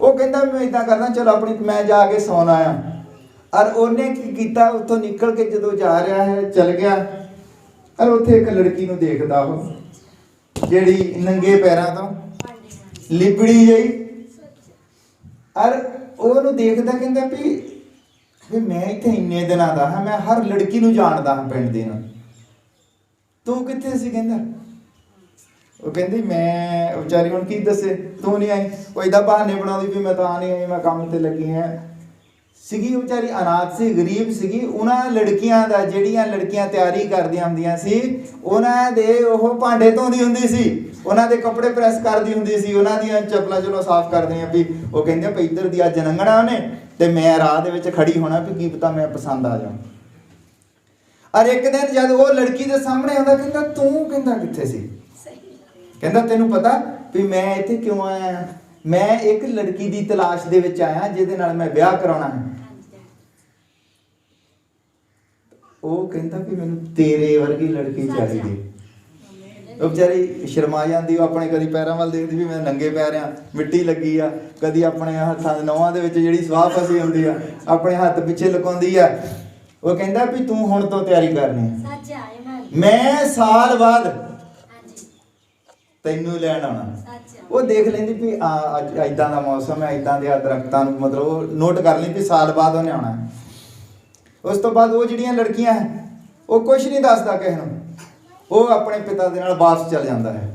ਉਹ ਕਹਿੰਦਾ ਮੈਂ ਇੱਦਾਂ ਕਰਦਾ, ਚਲੋ ਆਪਣੀ ਮੈਂ ਜਾ ਕੇ ਸੌਣਾ ਆ। ਔਰ ਉਹਨੇ ਕੀ ਕੀਤਾ, ਉੱਥੋਂ ਨਿਕਲ ਕੇ ਜਦੋਂ ਜਾ ਰਿਹਾ ਹੈ, ਚਲ ਗਿਆ ਔਰ ਉੱਥੇ ਇੱਕ ਲੜਕੀ ਨੂੰ ਦੇਖਦਾ, ਉਹ ਜਿਹੜੀ ਨੰਗੇ ਪੈਰਾਂ ਤੋਂ ਲਿਬੜੀ ਗਈ। ਔਰ ਉਹਨੂੰ ਦੇਖਦਾ, ਕਹਿੰਦਾ ਵੀ ਮੈਂ ਇੱਥੇ ਇੰਨੇ ਦਿਨਾਂ ਦਾ ਹਾਂ, ਮੈਂ ਹਰ ਲੜਕੀ ਨੂੰ ਜਾਣਦਾ ਹਾਂ ਪਿੰਡ ਦੀ ਨੂੰ, ਤੂੰ ਕਿੱਥੇ ਸੀ? ਕਹਿੰਦਾ ਉਹ ਕਹਿੰਦੀ ਮੈਂ ਵਿਚਾਰੀ ਹੁਣ ਕੀ ਦੱਸੇ, ਤੂੰ ਨਹੀਂ ਆਈ। ਉਹ ਏਦਾਂ ਬਹਾਨੇ ਬਣਾਉਂਦੀ ਵੀ ਮੈਂ ਤਾਂ ਨਹੀਂ ਆਈ, ਮੈਂ ਕੰਮ ਤੇ ਲੱਗੀ ਹਾਂ ਸੀਗੀ। ਉਹ ਵਿਚਾਰੀ ਅਨਾਥ ਸੀ, ਗਰੀਬ ਸੀਗੀ। ਉਹਨਾਂ ਲੜਕੀਆਂ ਦਾ, ਜਿਹੜੀਆਂ ਲੜਕੀਆਂ ਤਿਆਰੀ ਕਰਦੀਆਂ ਹੁੰਦੀਆਂ ਸੀ, ਉਹਨਾਂ ਦੇ ਉਹ ਭਾਂਡੇ ਧੋਂਦੀ ਹੁੰਦੀ ਸੀ, ਉਹਨਾਂ ਦੇ ਕੱਪੜੇ ਪ੍ਰੈਸ ਕਰਦੀ ਹੁੰਦੀ ਸੀ, ਉਹਨਾਂ ਦੀਆਂ ਚੱਪਲਾਂ ਚਲੋ ਸਾਫ਼ ਕਰਦੀਆਂ ਵੀ। ਉਹ ਕਹਿੰਦੇ ਵੀ ਇੱਧਰ ਦੀ ਅੱਜ ਲੰਘਣਾ ਉਹਨੇ ਤੇ ਮੈਂ ਰਾਹ ਦੇ ਵਿੱਚ ਖੜੀ ਹੋਣਾ ਵੀ ਕੀ ਪਤਾ ਮੈਂ ਪਸੰਦ ਆ ਜਾਵਾਂ। ਔਰ ਇੱਕ ਦਿਨ ਜਦ ਉਹ ਲੜਕੀ ਦੇ ਸਾਹਮਣੇ ਆਉਂਦਾ, ਕਹਿੰਦਾ ਤੂੰ ਕਹਿੰਦਾ ਕਿੱਥੇ ਸੀ? ਕਹਿੰਦਾ ਤੈਨੂੰ ਪਤਾ ਵੀ ਮੈਂ ਇੱਥੇ ਕਿਉਂ ਆਇਆ? ਮੈਂ ਇੱਕ ਲੜਕੀ ਦੀ ਤਲਾਸ਼ ਦੇ ਵਿੱਚ ਆਇਆ ਜਿਹਦੇ ਨਾਲ ਮੈਂ ਵਿਆਹ ਕਰਾਉਣਾ ਹੈ। ਉਹ ਕਹਿੰਦਾ ਵੀ ਮੈਨੂੰ ਤੇਰੇ ਵਰਗੀ ਲੜਕੀ ਚਾਹੀਦੀ। ਉਹ ਵਿਚਾਰੀ ਸ਼ਰਮਾ ਜਾਂਦੀ, ਉਹ ਆਪਣੇ ਕਦੀ ਪੈਰਾਂ ਵੱਲ ਦੇਖਦੀ ਵੀ ਮੈਂ ਨੰਗੇ ਪੈਰ ਆ, ਮਿੱਟੀ ਲੱਗੀ ਆ, ਕਦੀ ਆਪਣੇ ਹੱਥਾਂ ਦੇ ਨਹੁੰਆਂ ਦੇ ਵਿੱਚ ਜਿਹੜੀ ਸਵਾਹ ਫਸੀ ਹੁੰਦੀ ਆ ਆਪਣੇ ਹੱਥ ਪਿੱਛੇ ਲੁਕਾਉਂਦੀ ਆ। ਉਹ ਕਹਿੰਦਾ ਵੀ ਤੂੰ ਹੁਣ ਤੋਂ ਤਿਆਰੀ ਕਰਨੀ ਹੈ, ਮੈਂ ਸਾਲ ਬਾਅਦ ਤੈਨੂੰ ਲੈਣ ਆਉਣਾ। ਉਹ ਦੇਖ ਲੈਂਦੀ ਵੀ ਅੱਜ ਇਦਾਂ ਦਾ ਮੌਸਮ ਹੈ, ਇਦਾਂ ਦੇ ਦਰਖਤਾਂ ਨੂੰ, ਮਤਲਬ ਉਹ ਨੋਟ ਕਰ ਲਈ ਵੀ ਸਾਲ ਬਾਅਦ ਉਹਨੇ ਆਉਣਾ। ਉਸ ਤੋਂ ਬਾਅਦ ਉਹ ਜਿਹੜੀਆਂ ਲੜਕੀਆਂ ਹੈ, ਉਹ ਕੁਝ ਨਹੀਂ ਦੱਸਦਾ ਕਿਸੇ ਨੂੰ, ਉਹ ਆਪਣੇ ਪਿਤਾ ਦੇ ਨਾਲ ਵਾਪਸ ਚਲ ਜਾਂਦਾ ਹੈ।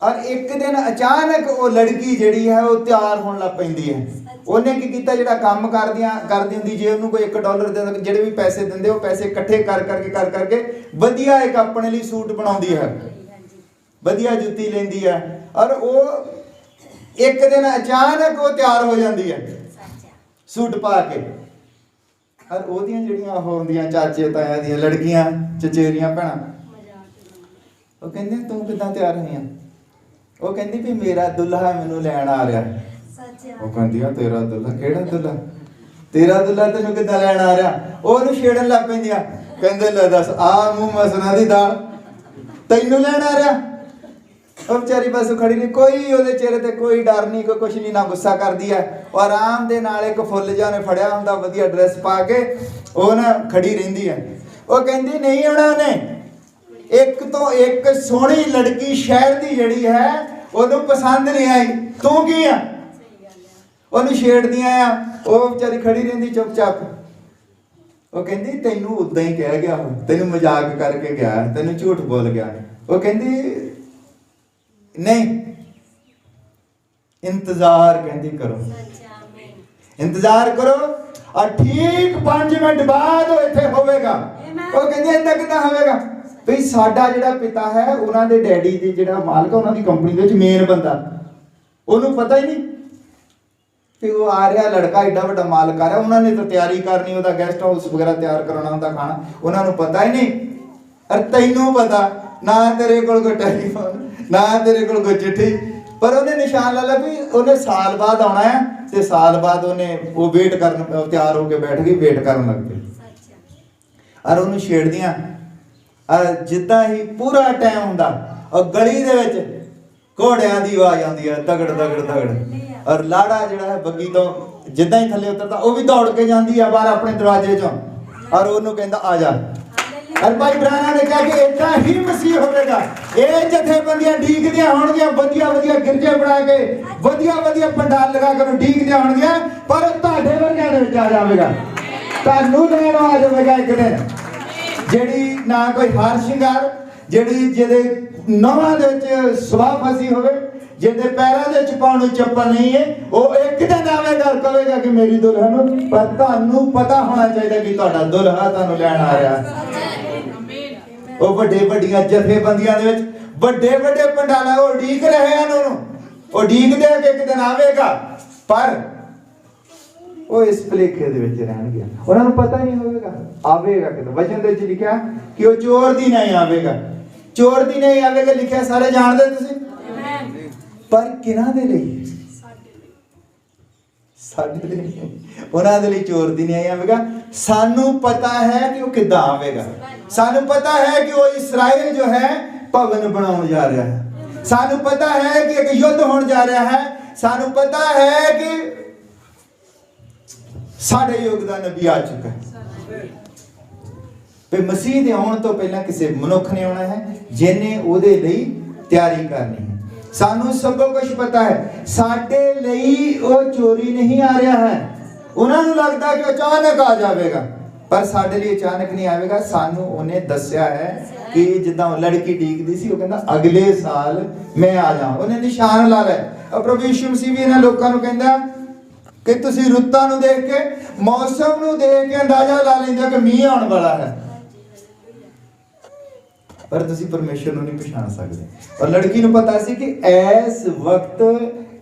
और एक दिन अचानक वो लड़की जिहड़ी है वो तैयार होने लग पैंदी है। ਉਹਨੇ ਕੀ ਕੀਤਾ, ਜਿਹੜਾ ਕੰਮ ਕਰਦੀ ਹੁੰਦੀ, ਜੇ ਉਹਨੂੰ ਕੋਈ $1 ਦੇ ਜਿਹੜੇ ਵੀ ਪੈਸੇ ਦਿੰਦੇ ਉਹ ਪੈਸੇ ਇਕੱਠੇ ਕਰ ਕਰਕੇ ਵਧੀਆ ਇੱਕ ਆਪਣੇ ਲਈ ਸੂਟ ਬਣਾਉਂਦੀ ਹੈ, ਵਧੀਆ ਜੁੱਤੀ ਲੈਂਦੀ ਹੈ। ਔਰ ਉਹ ਇੱਕ ਦਿਨ ਅਚਾਨਕ ਉਹ ਤਿਆਰ ਹੋ ਜਾਂਦੀ ਹੈ ਸੂਟ ਪਾ ਕੇ। ਔਰ ਉਹਦੀਆਂ ਜਿਹੜੀਆਂ ਉਹ ਹੁੰਦੀਆਂ ਚਾਚੇ ਤਾਇਆਂ ਦੀਆਂ ਲੜਕੀਆਂ, ਚਚੇਰੀਆਂ ਭੈਣਾਂ, ਉਹ ਕਹਿੰਦੇ ਤੂੰ ਕਿੱਦਾਂ ਤਿਆਰ ਹੋਈ ਆ? ਉਹ ਕਹਿੰਦੀ ਵੀ ਮੇਰਾ ਦੁल्हा ਮੈਨੂੰ ਲੈਣ ਆ ਰਿਹਾ। ਉਹ ਕਹਿੰਦੀ ਆ ਤੇਰਾ ਦੁल्हा? ਕਿਹੜਾ ਦੁल्हा? ਤੇਰਾ ਦੁल्हा ਤੈਨੂੰ ਕਿੱਦਾਂ ਲੈਣ ਆ ਰਿਹਾ? ਉਹਨੂੰ ਛੇੜਨ ਲੱਗ ਪੈਂਦੀਆਂ। ਕਹਿੰਦੇ ਲੈ ਦੱਸ, ਆ ਮੂੰਹ ਮਸਰਾਂ ਦੀ ਦਾਲ ਤੈਨੂੰ ਲੈਣ ਆ ਰਿਹਾ? ਉਹ ਵਿਚਾਰੀ ਬਸ ਖੜੀ ਨਹੀਂ, ਕੋਈ ਉਹਦੇ ਚਿਹਰੇ ਤੇ ਕੋਈ ਡਰ ਨਹੀਂ, ਕੋਈ ਕੁਛ ਨਹੀਂ, ਨਾ ਗੁੱਸਾ ਕਰਦੀ ਹੈ। ਉਹ ਆਰਾਮ ਦੇ ਨਾਲ ਇੱਕ ਫੁੱਲ ਜਿਹਾ ਉਹਨੇ ਫੜਿਆ ਹੁੰਦਾ, ਵਧੀਆ ਡਰੈਸ ਪਾ ਕੇ ਉਹ ਨਾ ਖੜੀ ਰਹਿੰਦੀ ਹੈ। ਉਹ ਕਹਿੰਦੀ ਨਹੀਂ ਆਉਣਾ ਉਹਨੇ। ਇੱਕ ਤੋਂ ਇੱਕ ਸੋਹਣੀ ਲੜਕੀ ਸ਼ਹਿਰ ਦੀ ਜਿਹੜੀ ਹੈ ਉਹਨੂੰ ਪਸੰਦ ਨਹੀਂ ਆਈ। ਤੂੰ ਕੀ ਆ? ਉਹਨੂੰ ਛੇੜਦੀਆਂ ਆ। ਉਹ ਵਿਚਾਰੀ ਖੜੀ ਰਹਿੰਦੀ ਚੁੱਪ-ਚਾਪ। ਉਹ ਕਹਿੰਦੀ ਤੈਨੂੰ ਉਦਾਂ ਹੀ ਕਹਿ ਗਿਆ, ਤੈਨੂੰ ਮਜ਼ਾਕ ਕਰਕੇ ਗਿਆ, ਤੈਨੂੰ ਝੂਠ ਬੋਲ ਗਿਆ। ਉਹ ਕਹਿੰਦੀ नहीं, इंतजार कहती करो, इंतजार करो और ठीक 5 मिनट बाद इत्थे होवेगा। वो कहंदी इदां किदां होवेगा? भई साडा जिहड़ा पिता है उन्हां दे डैडी दी जिहड़ा मालक उन्हां दी कंपनी दे विच मेन बंदा, ओनू पता ही नहीं कि वो आ रहा लड़का एडा वड्डा मालक आ रहा। उन्होंने तो तैयारी करनी, उहदा गेस्ट हाउस वगैरह तैयार कराना हुंदा, खाना, उन्होंने पता ही नहीं। और तैनू पता ना, तेरे कोल कोई टेलीफोन ना, तेरे कोल कोई चिट्ठी, पर उन्हें निशान ला ला भी उन्हें साल बाद आना है। ते साल बाद उन्हें वो वेट करन, तैयार होके बैठ गई, वेट करन लग पई। और उन्हें छेड़दियां। जिद्दां ही पूरा टाइम हुंदा और गली दे विच घोड़ियां दी आवाज़ आउंदी है, दगड़ दगड़ दगड़। और लाड़ा जिहड़ा है बग्गी तो जिद्दां ही थल्ले उतरदा, वो भी दौड़ के जांदी है बाहर अपने दरवाजे चों, और उन्होंने कहंदा आ जा। और भाई ब्राह्मण ने कहा कि इतना ही मसीह होगा। ये जथेबंदियां ਡੀਕਦੀਆਂ ਹੋਣਗੀਆਂ, ਵਧੀਆ ਗਿਰਜੇ ਬਣਾ ਕੇ ਵਧੀਆ ਪੰਡਾਲ ਲਗਾ ਕੇ ਡੀਕਦੀਆਂ ਹੋਣਗੀਆਂ, ਪਰ ਤੁਹਾਡੇ ਵਰਗਿਆਂ ਦੇ ਵਿੱਚ ਆ ਜਾਵੇਗਾ, ਤੁਹਾਨੂੰ ਲੈਣ ਆ ਜਾਵੇਗਾ ਇੱਕ ਦਿਨ, ਜਿਹੜੀ ਨਾ ਕੋਈ ਹਾਰ ਸ਼ਿੰਗਾਰ, ਜਿਹੜੀ ਜਿਹਦੇ ਨਵਾਂ ਦੇ ਵਿੱਚ ਸਵਾਹ ਫਸੀ ਹੋਵੇ, ਜਿਹਦੇ ਪੈਰਾਂ ਦੇ ਵਿੱਚ ਪਾਉਣ ਨੂੰ ਚੱਪਲ ਨਹੀਂ ਹੈ, ਉਹ ਇੱਕ ਦਿਨ ਆਵੇਗਾ ਕਹੇਗਾ ਕਿ ਮੇਰੀ ਦੁਲਹਨ ਨੂੰ। ਪਰ ਤੁਹਾਨੂੰ ਪਤਾ ਹੋਣਾ ਚਾਹੀਦਾ ਕਿ ਤੁਹਾਡਾ ਦੁਲਹਾ ਤੁਹਾਨੂੰ ਲੈਣ ਆ ਰਿਹਾ। ਉਹ ਵੱਡੀਆਂ ਜਥੇਬੰਦੀਆਂ ਦੇ ਵਿੱਚ ਵੱਡੇ ਪੰਡਾਲਾਂ ਉਹ ਉਡੀਕ ਰਹੇ ਹਨ, ਉਹਨੂੰ ਉਡੀਕਦੇ ਕਿ ਇੱਕ ਦਿਨ ਆਵੇਗਾ। ਪਰ ਉਹ ਇਸ ਭੁਲੇਖੇ ਦੇ ਵਿੱਚ ਰਹਿਣਗੇ, ਉਹਨਾਂ ਨੂੰ ਪਤਾ ਨਹੀਂ ਹੋਵੇਗਾ ਆਵੇਗਾ ਕਿਦੋਂ। ਵਚਨ ਦੇ ਵਿੱਚ ਲਿਖਿਆ ਕਿ ਉਹ ਚੋਰ ਦੀ ਨਹੀਂ ਆਵੇਗਾ, ਚੋਰ ਦੀ ਨਹੀਂ ਆਵੇਗਾ ਲਿਖਿਆ, ਸਾਰੇ ਜਾਣਦੇ ਤੁਸੀਂ। ਪਰ ਕਿਹਨਾਂ ਦੇ ਲਈ? ਸਾਡੇ ਲਈ। ਉਹਨਾਂ ਦੇ ਲਈ ਚੋਰ ਦੀ ਨਹੀਂ ਆਵੇਗਾ। ਸਾਨੂੰ ਪਤਾ ਹੈ ਕਿ ਉਹ ਕਿੱਦਾਂ ਆਵੇਗਾ। ਸਾਨੂੰ ਪਤਾ ਹੈ ਕਿ ਉਹ ਇਸਰਾइल जो है ਭਵਨ ਬਣਾਉਣ ਜਾ ਰਿਹਾ ਹੈ। ਸਾਨੂੰ ਪਤਾ ਹੈ ਕਿ ਇੱਕ ਯੁੱਧ ਹੋਣ ਜਾ ਰਿਹਾ ਹੈ। ਸਾਨੂੰ ਪਤਾ ਹੈ ਕਿ ਸਾਡੇ ਯੁੱਗ ਦਾ ਨਬੀ ਆ ਚੁੱਕਾ ਹੈ। ਤੇ ਮਸੀਹ ਦੇ ਆਉਣ ਤੋਂ ਪਹਿਲਾਂ ਕਿਸੇ ਮਨੁੱਖ ਨੇ ਆਉਣਾ ਹੈ ਜਿਹਨੇ ਉਹਦੇ ਲਈ ਤਿਆਰੀ ਕਰਨੀ ਹੈ। ਸਾਨੂੰ ਸਭ ਕੁਝ ਪਤਾ ਹੈ। ਸਾਡੇ ਲਈ ਉਹ ਚੋਰੀ ਨਹੀਂ ਆ ਰਿਹਾ ਹੈ। ਉਹਨਾਂ ਨੂੰ ਲੱਗਦਾ ਕਿ ਅਚਾਨਕ ਆ ਜਾਵੇਗਾ, ਪਰ ਸਾਡੇ ਲਈ ਅਚਾਨਕ ਨਹੀਂ ਆਵੇਗਾ। ਸਾਨੂੰ ਉਹਨੇ ਦੱਸਿਆ ਹੈ ਕਿ ਜਿੱਦਾਂ ਉਹ ਲੜਕੀ ਡੀਕਦੀ ਸੀ, ਉਹ ਕਹਿੰਦਾ ਅਗਲੇ ਸਾਲ ਮੈਂ ਆ ਜਾਵਾਂ। ਉਹਨੇ ਨਿਸ਼ਾਨ ਲਾ ਲਿਆ। ਪ੍ਰਭੂ ਯਿਸੂ ਮਸੀਹ ਵੀ ਇਹਨਾਂ ਲੋਕਾਂ ਨੂੰ ਕਹਿੰਦਾ ਕਿ ਤੁਸੀਂ ਰੁੱਤਾਂ ਨੂੰ ਦੇਖ ਕੇ, ਮੌਸਮ ਨੂੰ ਦੇਖ ਕੇ ਅੰਦਾਜ਼ਾ ਲਾ ਲੈਂਦੇ ਹੋ ਕਿ ਮੀਂਹ ਆਉਣ ਵਾਲਾ ਹੈ, ਪਰ ਤੁਸੀਂ ਪਰਮੇਸ਼ਰ ਨੂੰ ਨਹੀਂ ਪਛਾਣ ਸਕਦੇ। ਔਰ ਲੜਕੀ ਨੂੰ ਪਤਾ ਸੀ ਕਿ ਇਸ ਵਕਤ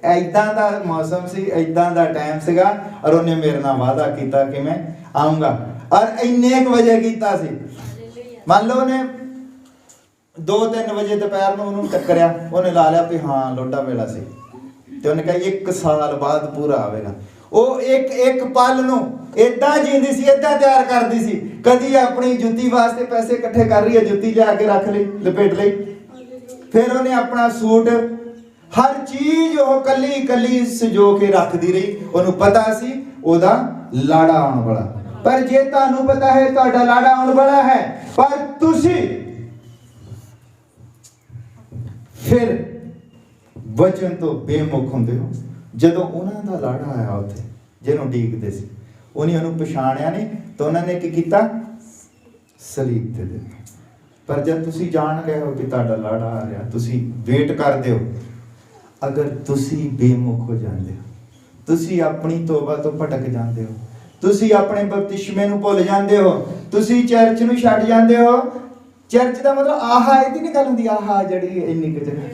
ऐदा दा मौसम सी, ऐदा दा टाइम सीगा, और उन्हें मेरे नाल वादा कीता कि मैं आऊँगा, और इन्ने वजे कीता सी। मान लो उन्हें 2-3 वजे दोपहर में उन्होंने टक्करिया, उन्हें ला लिया भी हाँ लोडा वेला सी, ते उन्हें कहा 1 साल बाद पूरा आवेगा। वो एक पल नूं इदां जींदी सी, इदां तैयार करदी सी। कदी अपनी जुत्ती वास्ते पैसे इकट्ठे कर रही है, जुत्ती लिया के रख ली, लपेट ली, फिर उन्हें अपना सूट, हर चीज वो कली कली सजो के रखती रही। उन्हें पता सी ओदा लाड़ा आने वाला। पर जे तुहानू पता है तुहाडा लाड़ा आने वाला है, पर तुसी फिर वचन तो बेमुख हुंदे हो। जदों उन्हां दा लाड़ा आया उत्थे जिहनूं ਡੀਕਦੇ ਸੀ, उन्हें उन्होंने पछाणिया नहीं, तो उन्होंने की कीता? सलीब ते दित्ता। ਪਰ ਜਦ ਤੁਸੀਂ ਜਾਣ ਗਏ ਹੋ ਕਿ ਤੁਹਾਡਾ ਲਾੜਾ ਆ ਰਿਹਾ, ਤੁਸੀਂ ਵੇਟ ਕਰਦੇ ਹੋ, ਅਗਰ ਤੁਸੀਂ ਬੇਮੁਖ ਹੋ ਜਾਂਦੇ ਹੋ, ਤੁਸੀਂ ਆਪਣੀ ਤੋਬਾ ਤੋਂ ਭਟਕ ਜਾਂਦੇ ਹੋ, ਤੁਸੀਂ ਆਪਣੇ ਬਪਤਿਸਮੇ ਨੂੰ ਭੁੱਲ ਜਾਂਦੇ ਹੋ, ਤੁਸੀਂ ਚਰਚ ਨੂੰ ਛੱਡ ਜਾਂਦੇ ਹੋ। ਚਰਚ ਦਾ ਮਤਲਬ ਆਹਾ ਇਹਦੀ ਨਹੀਂ ਗੱਲ ਹੁੰਦੀ, ਆਹਾ ਜਿਹੜੀ ਇੰਨੀ ਕੁ ਜਗ੍ਹਾ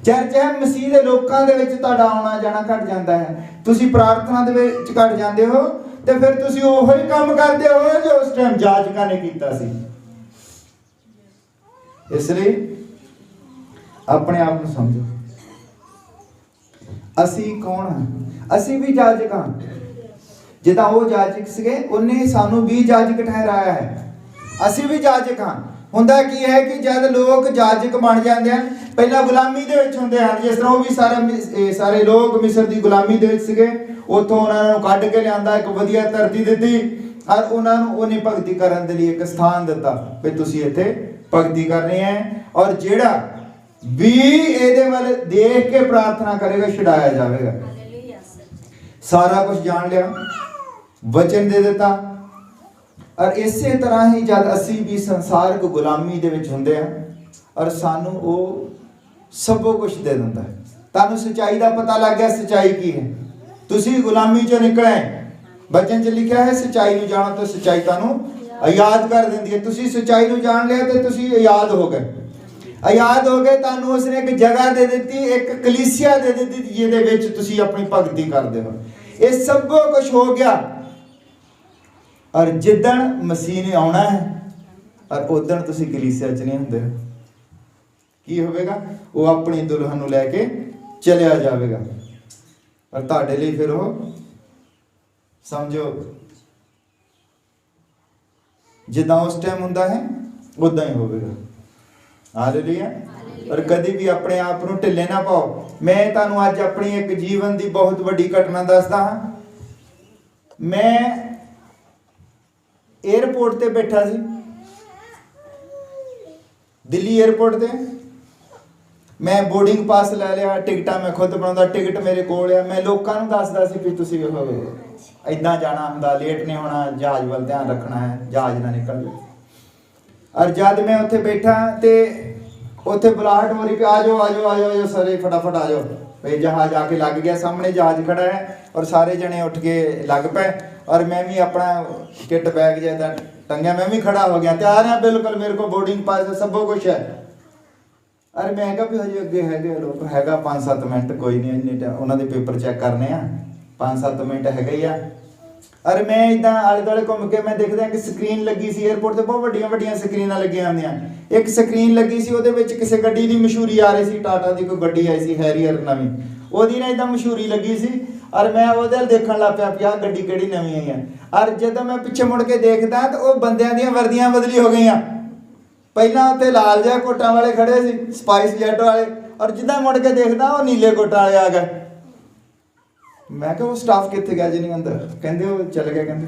ਚਰਚ ਹੈ। ਮਸੀਹ ਦੇ ਲੋਕਾਂ ਦੇ ਵਿੱਚ ਤੁਹਾਡਾ ਆਉਣਾ ਜਾਣਾ ਘਟ ਜਾਂਦਾ ਹੈ, ਤੁਸੀਂ ਪ੍ਰਾਰਥਨਾ ਦੇ ਵਿੱਚ ਘਟ ਜਾਂਦੇ ਹੋ, ਤੇ ਫਿਰ ਤੁਸੀਂ ਉਹੋ ਹੀ ਕੰਮ ਕਰਦੇ ਹੋ ਜੋ ਉਸ ਟਾਈਮ ਜਾਜਕਾਂ ਨੇ ਕੀਤਾ ਸੀ। ਇਸ ਲਈ ਆਪਣੇ ਆਪ ਨੂੰ ਸਮਝੋ, ਅਸੀਂ ਕੌਣ ਹਾਂ? ਅਸੀਂ ਵੀ ਜਾਜਕ ਹਾਂ। ਜਿੱਦਾਂ ਉਹ ਜਾਜਕ ਸੀਗੇ, ਉਹਨੇ ਸਾਨੂੰ ਵੀ ਜਾਜਕ ਠਹਿਰਾਇਆ ਹੈ। ਅਸੀਂ ਵੀ ਜਾਜਕ ਹਾਂ। ਹੁੰਦਾ ਕੀ ਹੈ ਕਿ ਜਦ ਲੋਕ ਜਾਜਕ ਬਣ ਜਾਂਦੇ ਹਨ, ਪਹਿਲਾਂ ਗੁਲਾਮੀ ਦੇ ਵਿੱਚ ਹੁੰਦੇ ਹਨ, ਜਿਸ ਤਰ੍ਹਾਂ ਉਹ ਵੀ ਸਾਰੇ ਲੋਕ ਮਿਸਰ ਦੀ ਗੁਲਾਮੀ ਦੇ ਵਿੱਚ ਸੀਗੇ। ਉੱਥੋਂ ਉਹਨਾਂ ਨੂੰ ਕੱਢ ਕੇ ਲਿਆਂਦਾ, ਇੱਕ ਵਧੀਆ ਧਰਤੀ ਦਿੱਤੀ, ਔਰ ਉਹਨਾਂ ਨੂੰ ਉਹਨੇ ਭਗਤੀ ਕਰਨ ਦੇ ਲਈ ਇੱਕ ਸਥਾਨ ਦਿੱਤਾ ਵੀ ਤੁਸੀਂ ਇੱਥੇ ਭਗਤੀ ਕਰਨੀ ਹੈ। ਔਰ ਜਿਹੜਾ ਵੀ ਇਹਦੇ ਵੱਲ ਦੇਖ ਕੇ ਪ੍ਰਾਰਥਨਾ ਕਰੇਗਾ, ਛੁਡਾਇਆ ਜਾਵੇਗਾ। ਸਾਰਾ ਕੁਝ ਜਾਣ ਲਿਆ, ਵਚਨ ਦੇ ਦਿੱਤਾ। ਔਰ ਇਸੇ ਤਰ੍ਹਾਂ ਹੀ ਜਦ ਅਸੀਂ ਵੀ ਸੰਸਾਰਕ ਗੁਲਾਮੀ ਦੇ ਵਿੱਚ ਹੁੰਦੇ ਹਾਂ, ਔਰ ਸਾਨੂੰ ਉਹ ਸਭ ਕੁਝ ਦੇ ਦਿੰਦਾ ਹੈ। ਤੁਹਾਨੂੰ ਸੱਚਾਈ ਦਾ ਪਤਾ ਲੱਗ ਗਿਆ, ਸੱਚਾਈ ਕੀ ਹੈ, ਤੁਸੀਂ ਗੁਲਾਮੀ ਚੋਂ ਨਿਕਲੇ। ਬਚਨ 'ਚ ਲਿਖਿਆ ਹੈ, ਸੱਚਾਈ ਨੂੰ ਜਾਣੋ ਤਾਂ ਸੱਚਾਈ ਤੁਹਾਨੂੰ ਆਜ਼ਾਦ ਕਰ ਦਿੰਦੀ ਹੈ। ਤੁਸੀਂ ਸੱਚਾਈ ਨੂੰ ਜਾਣ ਲਿਆ ਤੇ ਤੁਸੀਂ ਆਜ਼ਾਦ ਹੋ ਗਏ। ਆਜ਼ਾਦ ਹੋ ਗਏ, ਤੁਹਾਨੂੰ ਉਸਨੇ ਇੱਕ ਜਗ੍ਹਾ ਦੇ ਦਿੱਤੀ, ਇੱਕ ਕਲੀਸਿਆ ਦੇ ਦਿੱਤੀ, ਜਿਹਦੇ ਵਿੱਚ ਤੁਸੀਂ ਆਪਣੀ ਭਗਤੀ ਕਰਦੇ ਹੋ। ਇਹ ਸਭ ਕੁਝ ਹੋ ਗਿਆ। ਔਰ ਜਿੱਦਣ ਮਸੀਹ ਨੇ ਆਉਣਾ ਹੈ, ਔਰ ਉਦਣ ਤੁਸੀਂ ਕਲੀਸਿਆ 'ਚ ਨਹੀਂ ਹੁੰਦੇ, ਕੀ ਹੋਵੇਗਾ? ਉਹ ਆਪਣੀ ਦੁਲਹਨ ਨੂੰ ਲੈ ਕੇ ਚਲਿਆ ਜਾਵੇਗਾ। ਔਰ ਤੁਹਾਡੇ ਲਈ ਫਿਰ ਉਹ ਸਮਝੋ ਜਿੱਦਾਂ ਉਸ ਟਾਈਮ ਹੁੰਦਾ ਹੈ, ਉਦਾਂ ਹੀ ਹੋਵੇਗਾ। ਹਾਲੇਲੂਇਆ। ਔਰ ਕਦੀ ਵੀ ਆਪਣੇ ਆਪ ਨੂੰ ਢਿੱਲੇ ਨਾ ਪਾਓ। ਮੈਂ ਤੁਹਾਨੂੰ ਅੱਜ ਆਪਣੀ ਇੱਕ ਜੀਵਨ ਦੀ ਬਹੁਤ ਵੱਡੀ ਘਟਨਾ ਦੱਸਦਾ ਹਾਂ। ਮੈਂ 에ਅਰਪੋਰਟ ਤੇ ਬੈਠਾ ਸੀ, ਦਿੱਲੀ 에ਅਰਪੋਰਟ ਤੇ। ਮੈਂ ਬੋਰਡਿੰਗ ਪਾਸ ਲੈ ਲਿਆ, ਟਿਕਟਾਂ ਮੈਂ ਖੁਦ ਬਣਾਉਂਦਾ, ਟਿਕਟ ਮੇਰੇ ਕੋਲ ਆ। ਮੈਂ ਲੋਕਾਂ ਨੂੰ ਦੱਸਦਾ ਸੀ ਵੀ ਤੁਸੀਂ ਇੱਦਾਂ ਜਾਣਾ ਹੁੰਦਾ, ਲੇਟ ਨਹੀਂ ਹੋਣਾ, ਜਹਾਜ਼ ਵੱਲ ਧਿਆਨ ਰੱਖਣਾ ਹੈ, ਜਹਾਜ਼ ਨਾ ਨਿਕਲ ਜਾਏ। ਔਰ ਜਦ ਮੈਂ ਉੱਥੇ ਬੈਠਾ ਤੇ ਉੱਥੇ ਬੁਲਾਹਟ ਹੋ ਰਹੀ ਕਿ ਆ ਜਾਓ ਆ ਜਾਓ ਆ ਜਾਓ ਸਾਰੇ, ਫਟਾਫਟ ਆ ਜਾਓ। ਵੀ ਜਹਾਜ਼ ਆ ਕੇ ਲੱਗ ਗਿਆ, ਸਾਹਮਣੇ ਜਹਾਜ਼ ਖੜਾ ਹੈ, ਔਰ ਸਾਰੇ ਜਣੇ ਉੱਠ ਕੇ ਲੱਗ ਪਏ। ਔਰ ਮੈਂ ਵੀ ਆਪਣਾ ਕਿੱਟ ਬੈਗ ਜਿਹਾ ਟੰਗਿਆ, ਮੈਂ ਵੀ ਖੜਾ ਹੋ ਗਿਆ, ਤਿਆਰ ਹਾਂ ਬਿਲਕੁਲ, ਮੇਰੇ ਕੋਲ ਬੋਰਡਿੰਗ ਪਾਸ ਸਭ ਕੁਛ ਹੈ। ਅਰੇ ਮੈਂ ਕਿਹਾ ਵੀ ਹਜੇ ਅੱਗੇ ਹੈਗੇ ਲੋਕ, ਹੈਗਾ 5-7 ਮਿੰਟ, ਕੋਈ ਨਹੀਂ, ਇੰਨੇ ਟਾਈਮ ਉਹਨਾਂ ਦੇ ਪੇਪਰ ਚੈੱਕ ਕਰਨੇ ਆ, 5-7 ਮਿੰਟ ਹੈਗਾ ਹੀ ਆ। ਅਰੇ ਮੈਂ ਇੱਦਾਂ ਆਲੇ ਦੁਆਲੇ ਘੁੰਮ ਕੇ ਮੈਂ ਦੇਖਦਾ ਕਿ ਸਕਰੀਨ ਲੱਗੀ ਸੀ 에ਅਰਪੋਰਟ ਤੇ, ਬਹੁਤ ਵੱਡੀਆਂ ਵੱਡੀਆਂ ਸਕਰੀਨਾਂ ਲੱਗੀਆਂ ਹੁੰਦੀਆਂ। ਇੱਕ ਸਕਰੀਨ ਲੱਗੀ ਸੀ, ਉਹਦੇ ਵਿੱਚ ਕਿਸੇ ਗੱਡੀ ਦੀ ਮਸ਼ਹੂਰੀ ਆ ਰਹੀ ਸੀ, ਟਾਟਾ ਦੀ ਕੋਈ ਗੱਡੀ ਆਈ ਸੀ ਹੈਰੀਅਰ ਨਵੀਂ, ਉਹਦੀ ਨਾ ਇੱਦਾਂ ਮਸ਼ਹੂਰੀ ਲੱਗੀ ਸੀ। ਔਰ ਮੈਂ ਉਹਦੇ ਵੱਲ ਦੇਖਣ ਲੱਗ ਪਿਆ ਵੀ ਆਹ ਗੱਡੀ ਕਿਹੜੀ ਨਵੀਂ ਆਈ ਹੈ। ਔਰ ਜਦੋਂ ਮੈਂ ਪਿੱਛੇ ਮੁੜ ਕੇ ਦੇਖਦਾ ਤਾਂ ਉਹ ਬੰਦਿਆਂ ਦੀਆਂ ਵਰਦੀਆਂ ਬਦਲੀ ਹੋ ਗਈਆਂ। ਪਹਿਲਾਂ ਉੱਥੇ ਲਾਲ ਜਿਹਾ ਕੋਟਾਂ ਵਾਲੇ ਖੜੇ ਸੀ, ਸਪਾਈਸ ਜੈਟ ਵਾਲੇ, ਔਰ ਜਿੱਦਾਂ ਮੁੜ ਕੇ ਦੇਖਦਾ ਉਹ ਨੀਲੇ ਕੋਟਾਂ ਵਾਲੇ ਆ ਗਏ। ਮੈਂ ਕਿਹਾ ਉਹ ਸਟਾਫ ਕਿੱਥੇ ਗਿਆ ਜੀ? ਨਹੀਂ ਅੰਦਰ, ਕਹਿੰਦੇ ਉਹ ਚਲ ਗਿਆ। ਕਹਿੰਦੇ